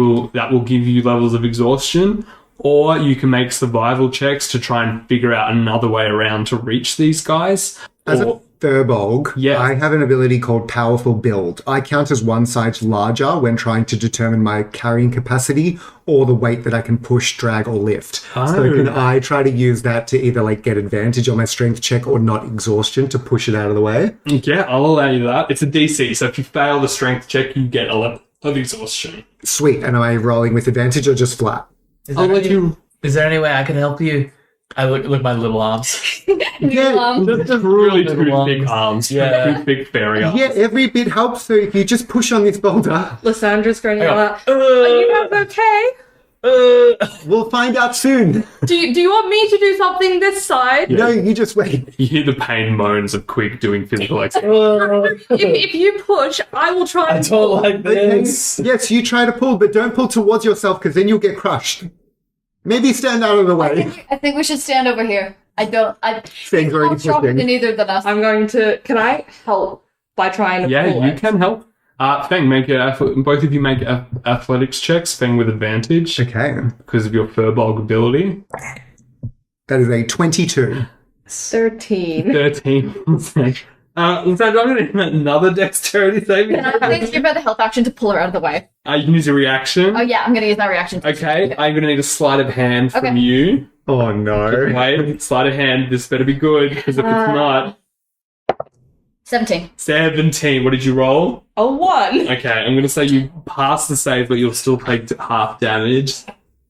will give you levels of exhaustion. Or you can make survival checks to try and figure out another way around to reach these guys. As a Furbolg, Yeah. I have an ability called Powerful Build. I count as one size larger when trying to determine my carrying capacity or the weight that I can push, drag, or lift. So can I try to use that to either like get advantage on my strength check or not exhaustion to push it out of the way? Yeah, I'll allow you that. It's a DC, so if you fail the strength check, you get a level of exhaustion. Sweet. And am I rolling with advantage or just flat? Is I'll there, let you... is there any way I can help you? I look at my little arms. Yeah. Just really two Little big arms. Yeah. Two big fairy arms. Yeah, every bit helps. So if you just push on this boulder, Lysandra's going to yell out, Uh, are you guys okay? we'll find out soon. Do you want me to do something this side? No, you just wait. You hear the pain moans of Qwig doing physical exercise. If you push, I will try I and don't like Okay. this. Yes, you try to pull, but don't pull towards yourself because then you'll get crushed. Maybe stand out of the way. I think we should stand over here. Feng's already I'm stronger pushing. than either than us. I'm going to... Can I help by trying to Yeah, pull you it? can help. Feng, both of you make athletics checks. Feng with advantage Okay. because of your Furbolg ability. That is a 22. 13. 13. Lysandra, I'm going to need another dexterity saving. Can I please give her the health action to pull her out of the way? You can use a reaction. Oh yeah, I'm gonna use my reaction. Okay, I'm going to need a sleight of hand from Okay. you. Oh no. Wait, sleight of hand. This better be good because if it's not, 17. 17. What did you roll? A 1. Okay, I'm going to say you pass the save, but you'll still take half damage.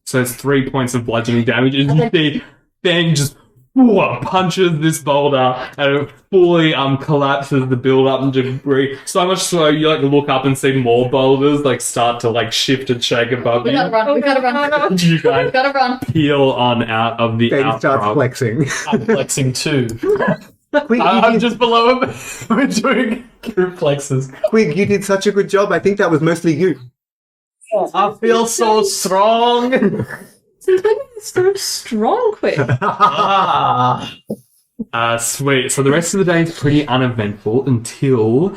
So it's 3 points of bludgeoning damage. And you see Feng just punches this boulder and it fully collapses the build-up and debris. So much so you like look up and see more boulders like start to like shift and shake above We you. gotta run. We gotta run. You guys We gotta run. peel on out of the Feng starts outcrop. flexing. I'm flexing too. Quick, I'm just below him. We're doing group flexes. Quick, you did such a good job. I think that was mostly you. I feel so strong. Since when are you so strong, Qwig? Sweet. So the rest of the day is pretty uneventful until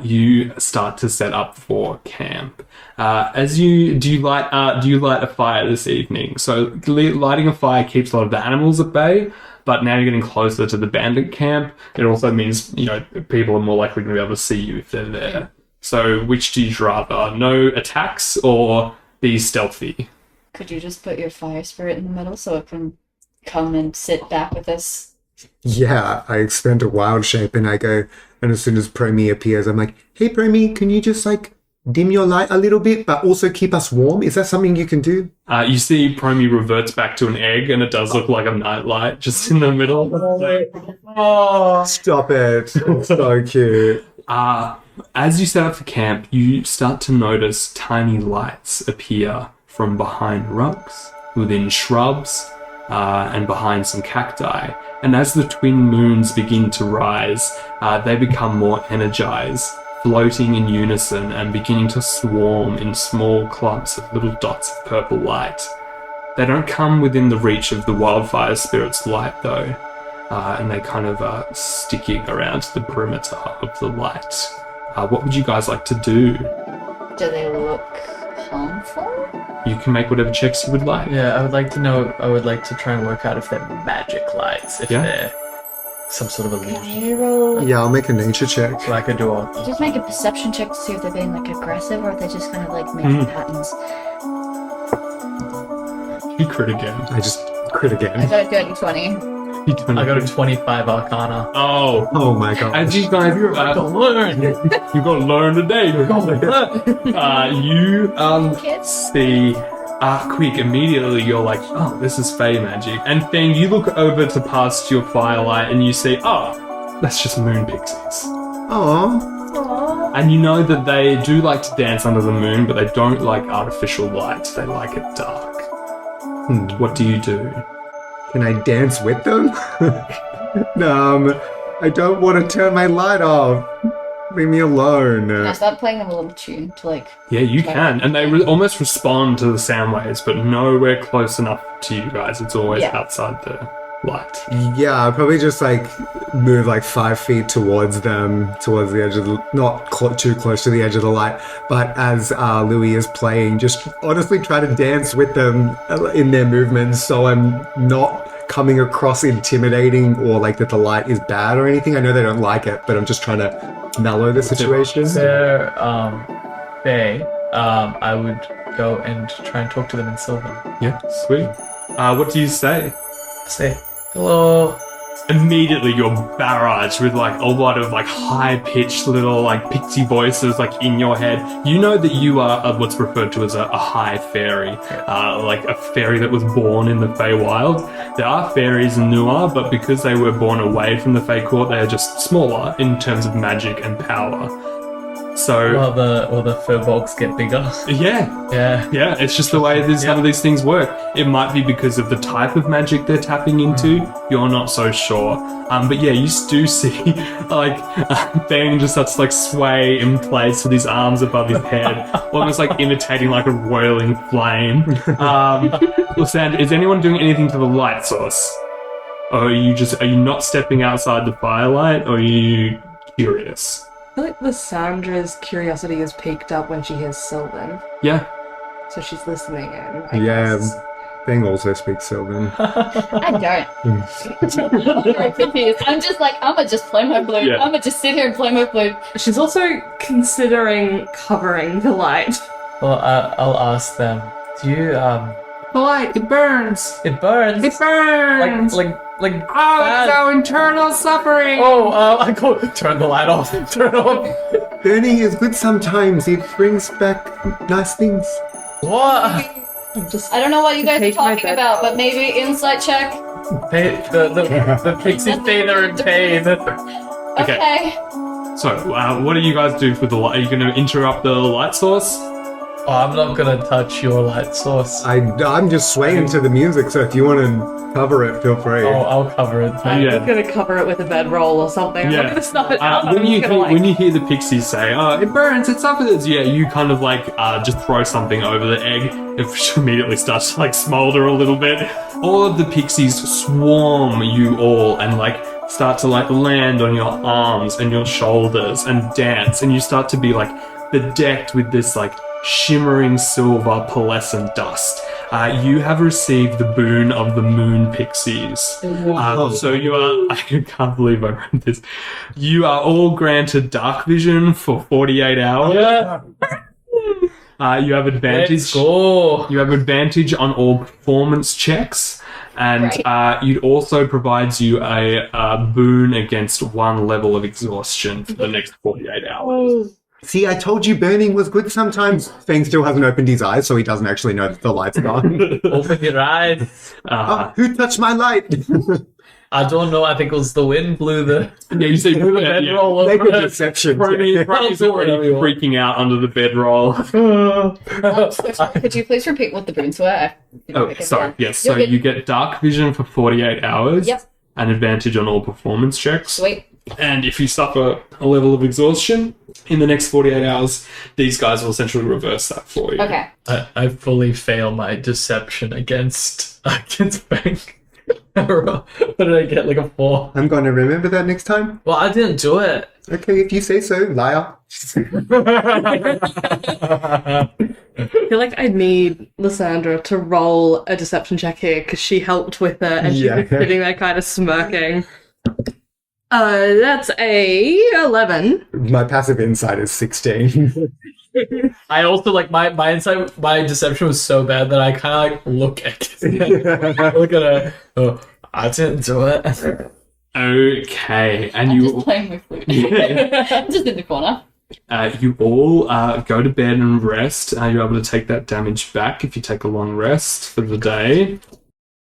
you start to set up for camp. Do you light a fire this evening? So lighting a fire keeps a lot of the animals at bay, but now you're getting closer to the bandit camp. It also means people are more likely going to be able to see you if they're there. So which do you rather? No attacks or be stealthy? Could you just put your fire spirit in the middle so it can come and sit back with us? Yeah, I expend a wild shape and I go, and as soon as Promi appears, I'm like, hey Promi, can you just like dim your light a little bit, but also keep us warm? Is that something you can do? You see Promi reverts back to an egg and it does look like a nightlight just in the middle. Stop it. It's so cute. As you set up for camp, you start to notice tiny lights appear from behind rocks, within shrubs, and behind some cacti. And as the twin moons begin to rise, they become more energized, floating in unison and beginning to swarm in small clumps of little dots of purple light. They don't come within the reach of the wildfire spirit's light though, and they kind of are sticking around the perimeter of the light. What would you guys like to do? Do they look harmful? You can make whatever checks you would like. Yeah, I would like to know. I would like to try and work out if they're magic lights, if Yeah. they're some sort of illusion. Can you roll? Yeah, I'll make a nature check. So I could do a. Just make a perception check to see if they're being like aggressive or if they're just kind of like making patterns. You crit again. I just crit I again. got a dirty 20. I got a 25 Arcana. Oh, Oh my god. as you guys You're about to learn. you got to learn today. You Kids. see Qwig, immediately you're like, oh, this is fey magic. And then you look over to past your firelight and you see, oh, that's just moon pixies. Aww. And you know that they do like to dance under the moon, but they don't like artificial light. They like it dark. What do you do? Can I dance with them? No, I don't want to turn my light off. Leave me alone. Can I start playing them a little tune to like... Yeah, you can. And they almost respond to the sound waves, but nowhere close enough to you guys. It's always Yeah. outside the... light. Yeah, I'll probably just like move like 5 feet towards them, towards the edge of the, not too close to the edge of the light, but as Louis is playing, just honestly try to dance with them in their movements so I'm not coming across intimidating or like that the light is bad or anything. I know they don't like it, but I'm just trying to mellow the situation. There, Faye, I would go and try and talk to them in Sylvan. Yeah, sweet. What do you say? Say, hello. Immediately you're barraged with like a lot of like high-pitched little like pixie voices like in your head. You know that you are what's referred to as a high fairy, like a fairy that was born in the Feywild. There are fairies in Nuar, but because they were born away from the Fey court, they are just smaller in terms of magic and power. So Will the furbolgs get bigger? Yeah, it's just the way some of these things work. It might be because of the type of magic they're tapping into. You're not so sure. But yeah, you do see like Feng just starts to like sway in place with his arms above his head, almost like imitating like a roiling flame. Lysandra, is anyone doing anything to the light source? Or are you not stepping outside the firelight, or are you curious? I feel like Lysandra's curiosity is piqued up when she hears Sylvan, Yeah. so she's listening in. I Yeah, guess. Feng also speaks Sylvan. I don't. I'm very confused. I'm just like, I'ma just play my flute. Yeah. I'ma just sit here and play my flute. She's also considering covering the light. Well, I'll ask them. Do you The light, it burns. It burns. It burns. Like. Oh, it's our internal suffering. I go turn the light off. Turn it off. Burning is good sometimes. It brings back nice things. What? I'm just. I don't know what you guys are Take my talking bed. about, but maybe insight check. The pixies say they're in pain. Okay. So, what do you guys do with the light? Are you going to interrupt the light source? Oh, I'm not gonna touch your light source. I'm just swaying to the music, so if you want to cover it, feel free. Oh, I'll cover it. I'm Yeah. gonna cover it with a bedroll or something. I'm Yeah. not gonna snuff it out. When you hear the pixies say, it burns, it suffers, yeah, you kind of like just throw something over the egg. It immediately starts to like smolder a little bit. All of the pixies swarm you all and like start to like land on your arms and your shoulders and dance, and you start to be like bedecked with this like shimmering silver pearlescent dust. You have received the boon of the moon pixies. So you are, I can't believe I read this. You are all granted dark vision for 48 hours. Yeah. You have advantage. Let's go. You have advantage on all performance checks, and Right. it also provides you a boon against 1 level of exhaustion for the next 48 hours. See, I told you burning was good sometimes. Feng still hasn't opened his eyes, so he doesn't actually know that the light's gone. Open your eyes. Oh, who touched my light? I don't know. I think it was the wind blew the Yeah, you see, bedroll Make over a it. deception. Brony's already freaking out under the bedroll. Could you please repeat what the boons were? Oh, sorry. Yes. So You're good. you get dark vision for 48 hours. Yep. And advantage on all performance checks. Sweet. And if you suffer a level of exhaustion in the next 48 hours, these guys will essentially reverse that for you. Okay. I fully fail my deception against Feng. What did I get? Like a 4. I'm going to remember that next time. Well, I didn't do it. Okay, if you say so, liar. I feel like I need Lysandra to roll a deception check here because she helped with it and she's Yeah. just sitting there kind of smirking. That's a 11. My passive insight is 16. I also like my insight. My deception was so bad that I kind of like look at look at her. Oh, I didn't do it. Okay. And I'm you just playing my flute. Yeah. Just in the corner. You all go to bed and rest. You're able to take that damage back if you take a long rest for the day.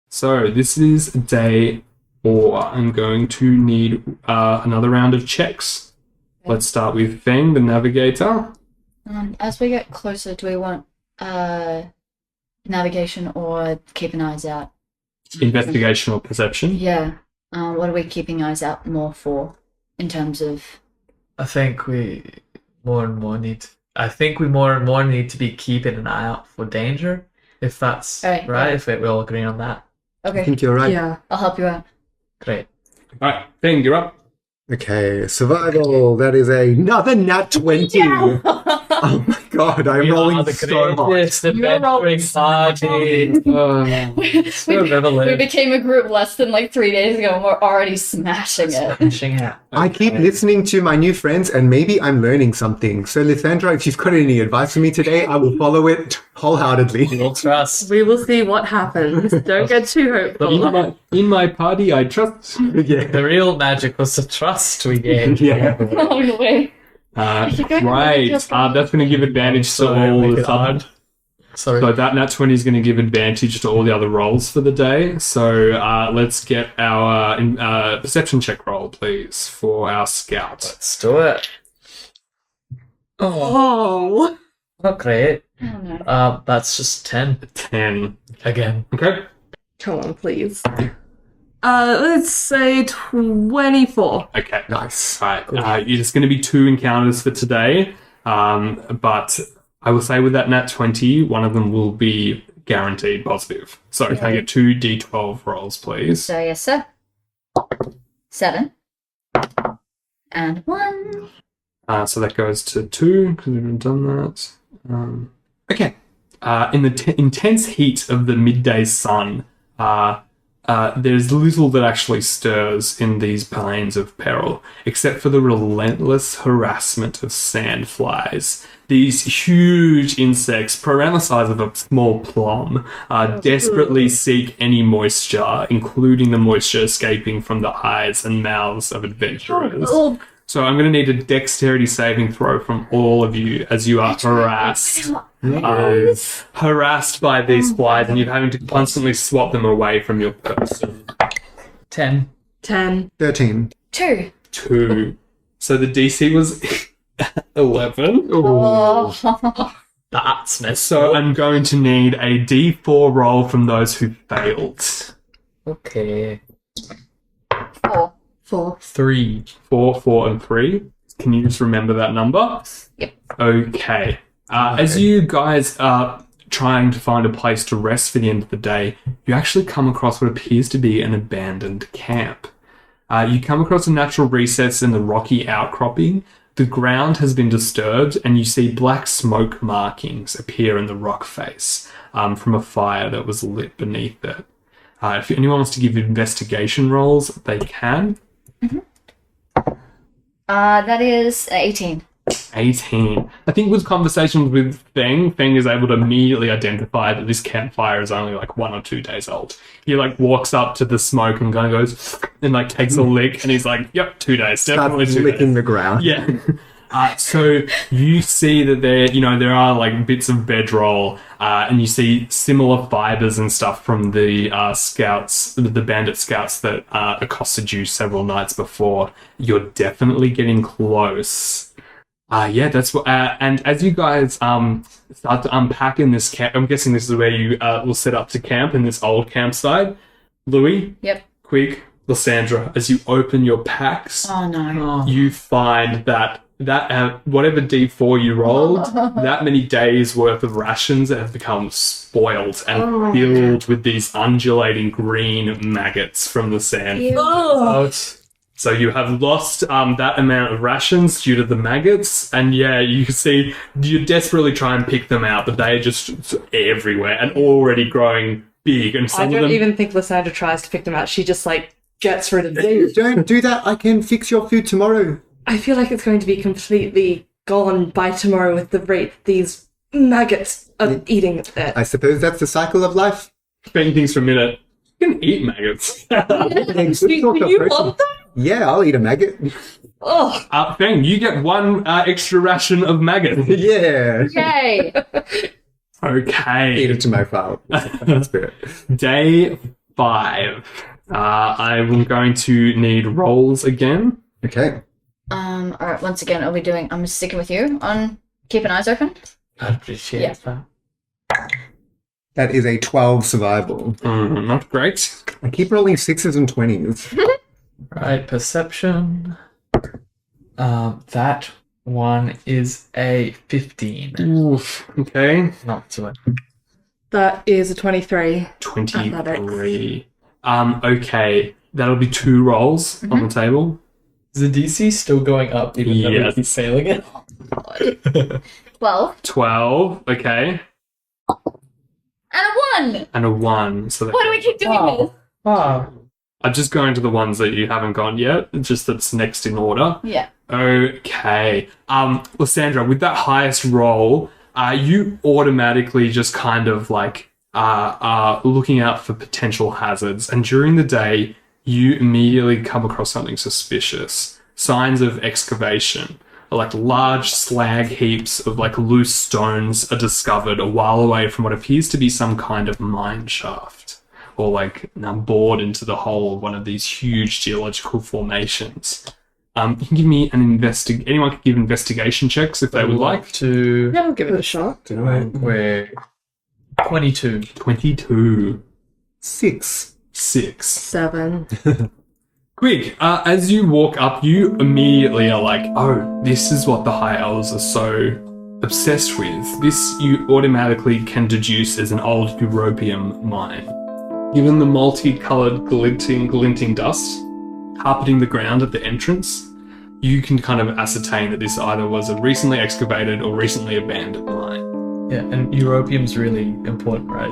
So this is day 4. I'm going to need another round of checks. Let's start with Feng, the navigator. As we get closer, do we want navigation or keeping eyes out? Investigation or perception. Yeah. What are we keeping eyes out more for in terms of? I think we more and more need to be keeping an eye out for danger. If that's Right, right. yeah. If we're all agreeing on that. I Okay, think you're right. Yeah. I'll help you out. Great. All right, Feng, you're up. Okay, survival. That is another nat 20. Oh my god, I'm We rolling are the so hard. greatest adventuring party. So We revelation. became a group less than like 3 days ago and we're already smashing it. Smashing out. I keep listening to my new friends and maybe I'm learning something. So, Lysandra, if you've got any advice for me today, I will follow it wholeheartedly. We'll trust. We will see what happens. Don't get too hopeful. In my party, I trust. Yeah. The real magic was the trust we gained. Yeah. Oh, no way. Right. That's going to give advantage to all make the it hard. other. Sorry. So that nat 20 is going to give advantage to all the other rolls for the day. So let's get our perception check roll, please, for our scout. Let's do it. Oh. Not great. Oh, no. That's just 10 10. again. Okay. Come on, please. Let's say 24. Okay. Nice. Right. It's going to be 2 encounters for today. But I will say with that nat 20, one of them will be guaranteed positive. So can I get 2 d12 rolls, please? So, yes, sir. 7. And 1. So that goes to 2 because we haven't done that. Okay. In the intense heat of the midday sun, there's little that actually stirs in these plains of peril, except for the relentless harassment of sandflies. These huge insects, around the size of a small plum, desperately seek any moisture, including the moisture escaping from the eyes and mouths of adventurers. So I'm going to need a dexterity saving throw from all of you as you are harassed. Harassed by these flies, and you're having to constantly swap them away from your person. 10. 10. 13. 2. 2. So the DC was 11. Oh. That's messed So up. I'm going to need a D4 roll from those who failed. Okay. 4. 4. 3. 4, 4, and 3. Can you just remember that number? Yep. Okay. As you guys are trying to find a place to rest for the end of the day, you actually come across what appears to be an abandoned camp. You come across a natural recess in the rocky outcropping. The ground has been disturbed, and you see black smoke markings appear in the rock face from a fire that was lit beneath it. If anyone wants to give investigation rolls, they can. That is 18. 18. I think with conversations with Feng is able to immediately identify that this campfire is only like 1 or 2 days old. He like walks up to the smoke and kind of goes and like takes a lick, and he's like, "Yep, 2 days, definitely Starts 2 licking days." the ground. Yeah. So you see that there are like bits of bedroll, and you see similar fibers and stuff from the scouts, the bandit scouts that accosted you several nights before. You're definitely getting close. That's what. And as you guys start to unpack in this camp, I'm guessing this is where you will set up to camp in this old campsite. Louis, Yep. Qwig, Lysandra, as you open your packs, Oh, no. you find that whatever D4 you rolled, that many days worth of rations have become spoiled and filled with these undulating green maggots from the sand. So you have lost that amount of rations due to the maggots, and you can see you desperately try and pick them out, but they're just everywhere and already growing big. And I some of don't them, even think Lysandra tries to pick them out. She just like gets rid of them. Don't do that. I can fix your food tomorrow. I feel like it's going to be completely gone by tomorrow with the rate these maggots are eating it. I suppose that's the cycle of life. Feng thinks for a minute, you can eat maggots. Do you want them? Yeah, I'll eat a maggot. Oh, Feng, you get 1 extra ration of maggots. Yeah. Yay! Okay. Eat it to my file. That's good. Day 5. I'm going to need rolls again. Okay. Alright, once again, I'm sticking with you on keeping eyes open. I'd appreciate that. That is a 12 survival. Not great. I keep rolling 6s and 20s. Right, perception. That one is a 15. Oof. Okay. Not to it. that is a 23. 23. Okay. That'll be 2 rolls on the table. Is the DC still going up even though Yes. he's sailing it? 12. 12. Okay. And a 1! And a 1. So What do we keep doing this? Oh. I'm just going to the ones that you haven't gone yet. Just that's next in order. Yeah. Okay. Lysandra, with that highest roll, you automatically just kind of like are looking out for potential hazards. And during the day, you immediately come across something suspicious. Signs of excavation. Like large slag heaps of like loose stones are discovered a while away from what appears to be some kind of mine shaft. Or like bored into the hull of one of these huge geological formations. You can give me an anyone can give investigation checks if they would like. To Yeah, I'll give it a shot. where 22. 22. 6. 6. 7. Qwig, as you walk up, you immediately are like, oh, this is what the High Elves are so obsessed with. This you automatically can deduce as an old europium mine. Given the multicolored glinting dust carpeting the ground at the entrance, you can kind of ascertain that this either was a recently excavated or recently abandoned mine. Yeah, and europium's really important, right?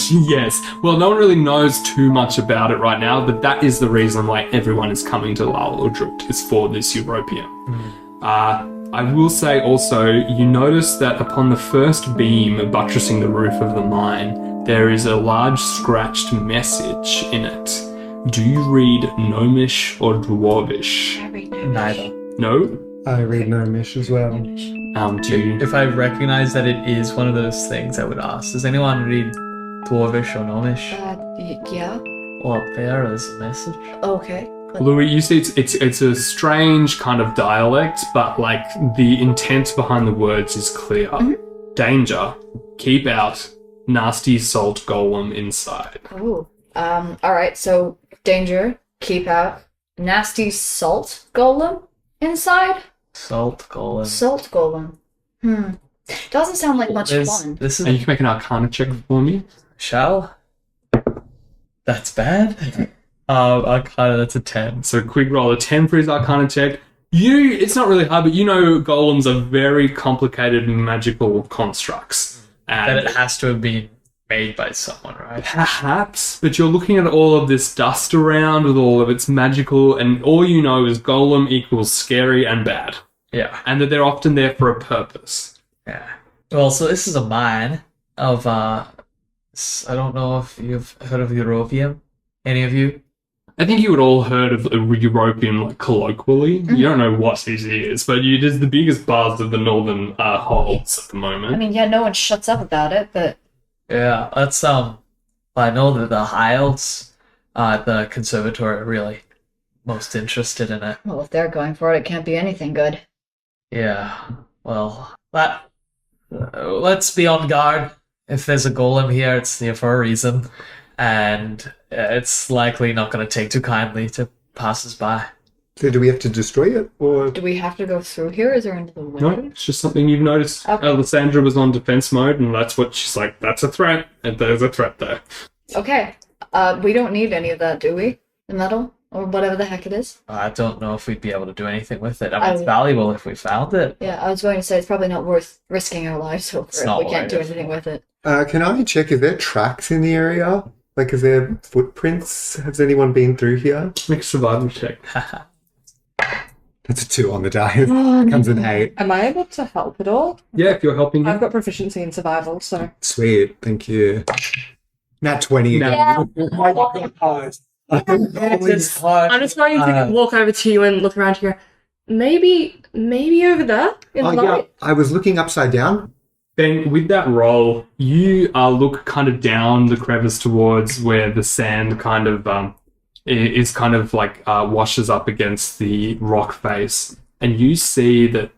Yes. Well, no one really knows too much about it right now, but that is the reason why everyone is coming to Lal-Udrut, is for this europium. I will say also, you notice that upon the first beam buttressing the roof of the mine, there is a large scratched message in it. Do you read Gnomish or Dwarvish? Neither. No? I read Gnomish as well. Do you? If I recognize that it is one of those things, I would ask, does anyone read Dwarvish or Gnomish? Yeah. Well, up there is a message. Okay. Louis, you see it's a strange kind of dialect, but like the intent behind the words is clear. Danger. Keep out. Nasty salt golem inside. Oh. Alright, so danger, keep out. Nasty salt golem inside? Salt golem. Salt golem. Doesn't sound like much fun. This And you is can make an Arcana check for me. shall. That's bad. Arcana, that's a 10. So quick roll a 10 for his Arcana check. It's not really hard, but you know golems are very complicated magical constructs. That And it has to have been made by someone, right? perhaps, but you're looking at all of this dust around with all of its magical, and all you know is golem equals scary and bad. Yeah. And that they're often there for a purpose. Yeah. Well, so this is a mine of, I don't know if you've heard of europium. Any of you? I think you would all heard of europium like colloquially. You don't know what it is, but it is the biggest buzz of the northern holds at the moment. I mean, yeah, no one shuts up about it, but Yeah, that's, I know that the High Elves at the conservatory are really most interested in it. well, if they're going for it, it can't be anything good. Yeah, well, let's be on guard. If there's a golem here, it's there for a reason, and it's likely not going to take too kindly to passers-by. So do we have to destroy it, or Do we have to go through here? Is there another way? No, it's just something you've noticed. Okay. Lysandra was on defense mode, and that's what she's like, that's a threat, and there's a threat there. Okay. We don't need any of that, do we? The metal? Or whatever the heck it is? I don't know if we'd be able to do anything with it. I mean, I it's would- valuable if we found it. Yeah, I was going to say it's probably not worth risking our lives over It's if not we can't do worth it. anything with it. can I check? Is there tracks in the area? Like, is there footprints? Has anyone been through here? Make a survival check. That's a 2 on the die. Comes an 8. Am I able to help at all? Yeah, if you're helping I've him. got proficiency in survival, so. Sweet, thank you. Nat 20 again. Yeah. Oh my God. It's hard. I'm just going to walk over to you and look around here. Maybe over there in the Oh yeah, light. I was looking upside down. Then with that roll, you look kind of down the crevice towards where the sand kind of is kind of like washes up against the rock face, and you see that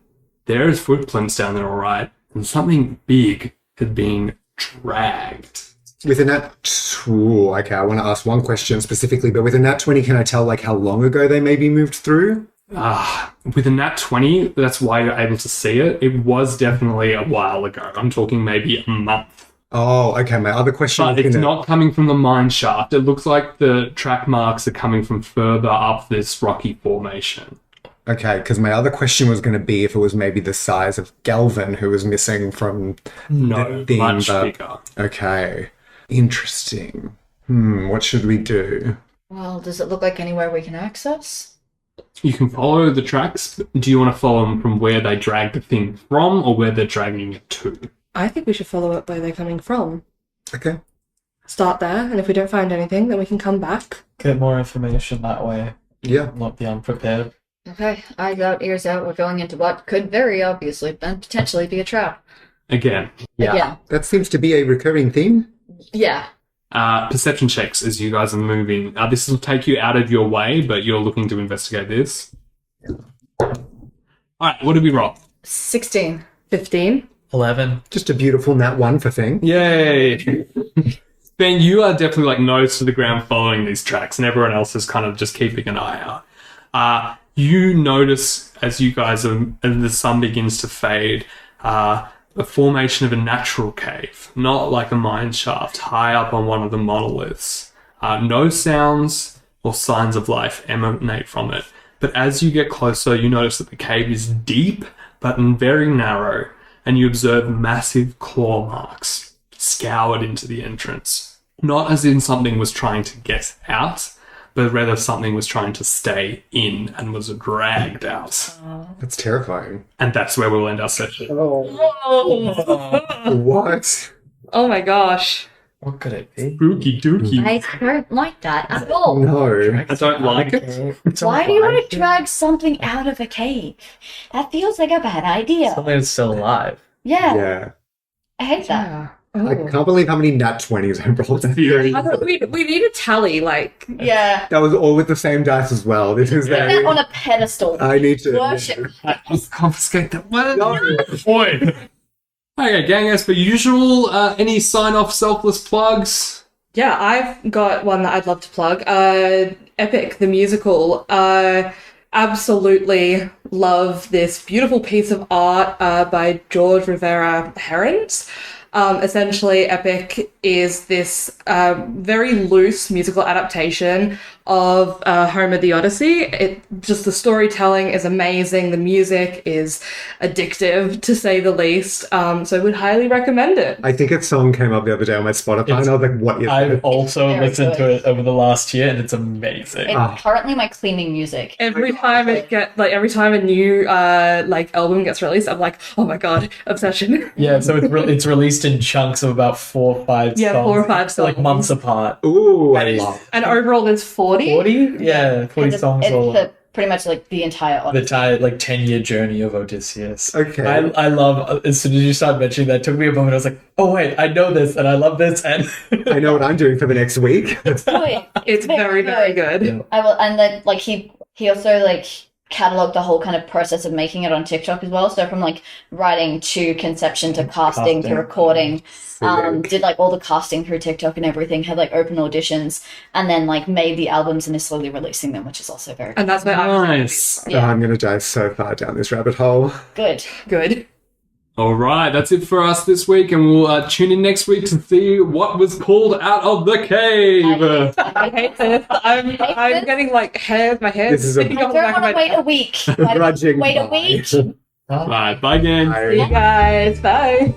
there is footprints down there, all right, and something big had been dragged. With a nat... Ooh, okay, I want to ask one question specifically, but with a nat 20, can I tell, like, how long ago they maybe moved through? With a nat 20, that's why you're able to see it. It was definitely a while ago. I'm talking maybe a month. Oh, okay. My other question But was it's gonna- not coming from the mine shaft. It looks like the track marks are coming from further up this rocky formation. Okay, because my other question was going to be if it was maybe the size of Galvin who was missing from No, the thing, much but- bigger. Okay, interesting. What should we do? Well, does it look like anywhere we can access? You can follow the tracks. Do you want to follow them from where they drag the thing from or where they're dragging it to? I think we should follow up where they're coming from. Okay. Start there, and if we don't find anything, then we can come back. Get more information that way. Yeah. Not be unprepared. Okay, eyes out, ears out. We're going into what could very obviously and potentially be a trap. Again. Yeah. That seems to be a recurring theme. Yeah. Perception checks as you guys are moving. This will take you out of your way, but you're looking to investigate this. Alright, what did we roll? 16. 15. 11. Just a beautiful nat 1 for Feng. Yay! Ben, you are definitely like nose to the ground following these tracks, and everyone else is kind of just keeping an eye out. You notice as you guys are, as the sun begins to fade, a formation of a natural cave, not like a mine shaft, high up on one of the monoliths. No sounds or signs of life emanate from it. But as you get closer, you notice that the cave is deep, but very narrow, and you observe massive claw marks scoured into the entrance. Not as in something was trying to get out, but rather something was trying to stay in and was dragged out. That's terrifying. And that's where we'll end our session. What? Oh my gosh. What could it be? Spooky dookie. I don't like that at all. No. I don't like it. Why do you want to drag something out of a cave? That feels like a bad idea. Something that's still alive. Yeah, Yeah. I hate that. Yeah. I can't believe how many nat 20s I rolled. We need a tally, like... Yeah. That was all with the same dice as well. This is Put that very... on a pedestal. I need to... Worship. Let's confiscate that one. No. Boy. Okay, gang, as per usual, any sign-off selfless plugs? Yeah, I've got one that I'd love to plug. Epic, the musical. Absolutely love this beautiful piece of art by George Rivera Herons. Essentially, Epic is this very loose musical adaptation of Homer the Odyssey. Just the storytelling is amazing. The music is addictive, to say the least. So I would highly recommend it. I think its song came up the other day on my Spotify, and I was like, what is I've it? also very listened to good. it over the last year, and it's amazing. It's currently my cleaning music. Every time every time a new album gets released, I'm like, oh my god, obsession. Yeah, so it's released in chunks of about 4 or 5 Yeah, songs. 4 or 5 songs. Like months apart. Ooh, I And love And overall, there's 40. 40? Yeah, 40 It's songs all. pretty much like the entire The Odyssey. entire 10-year journey of Odysseus. Okay. I love, as soon as you started mentioning that, it took me a moment. I was like, oh wait, I know this and I love this, and I know what I'm doing for the next week. Oh, It's very, very good. Yeah. I will, and then like he also like cataloged the whole kind of process of making it on TikTok as well. So from like writing to conception to casting to Casting. recording, Sick. did like all the casting through TikTok and everything. Had like open auditions, and then like made the albums and is slowly releasing them, which is also very And that's where Nice. Oh, I'm going to dive so far down this rabbit hole. good. good. All right, that's it for us this week, and we'll tune in next week to see what was pulled out of the cave. I hate this. I'm getting like hair. My hair This is is a- sticking I up the don't back of want to my wait a week. Why do we Grudging wait a bye. week. Bye, bye, gang. Bye. See you guys. Bye.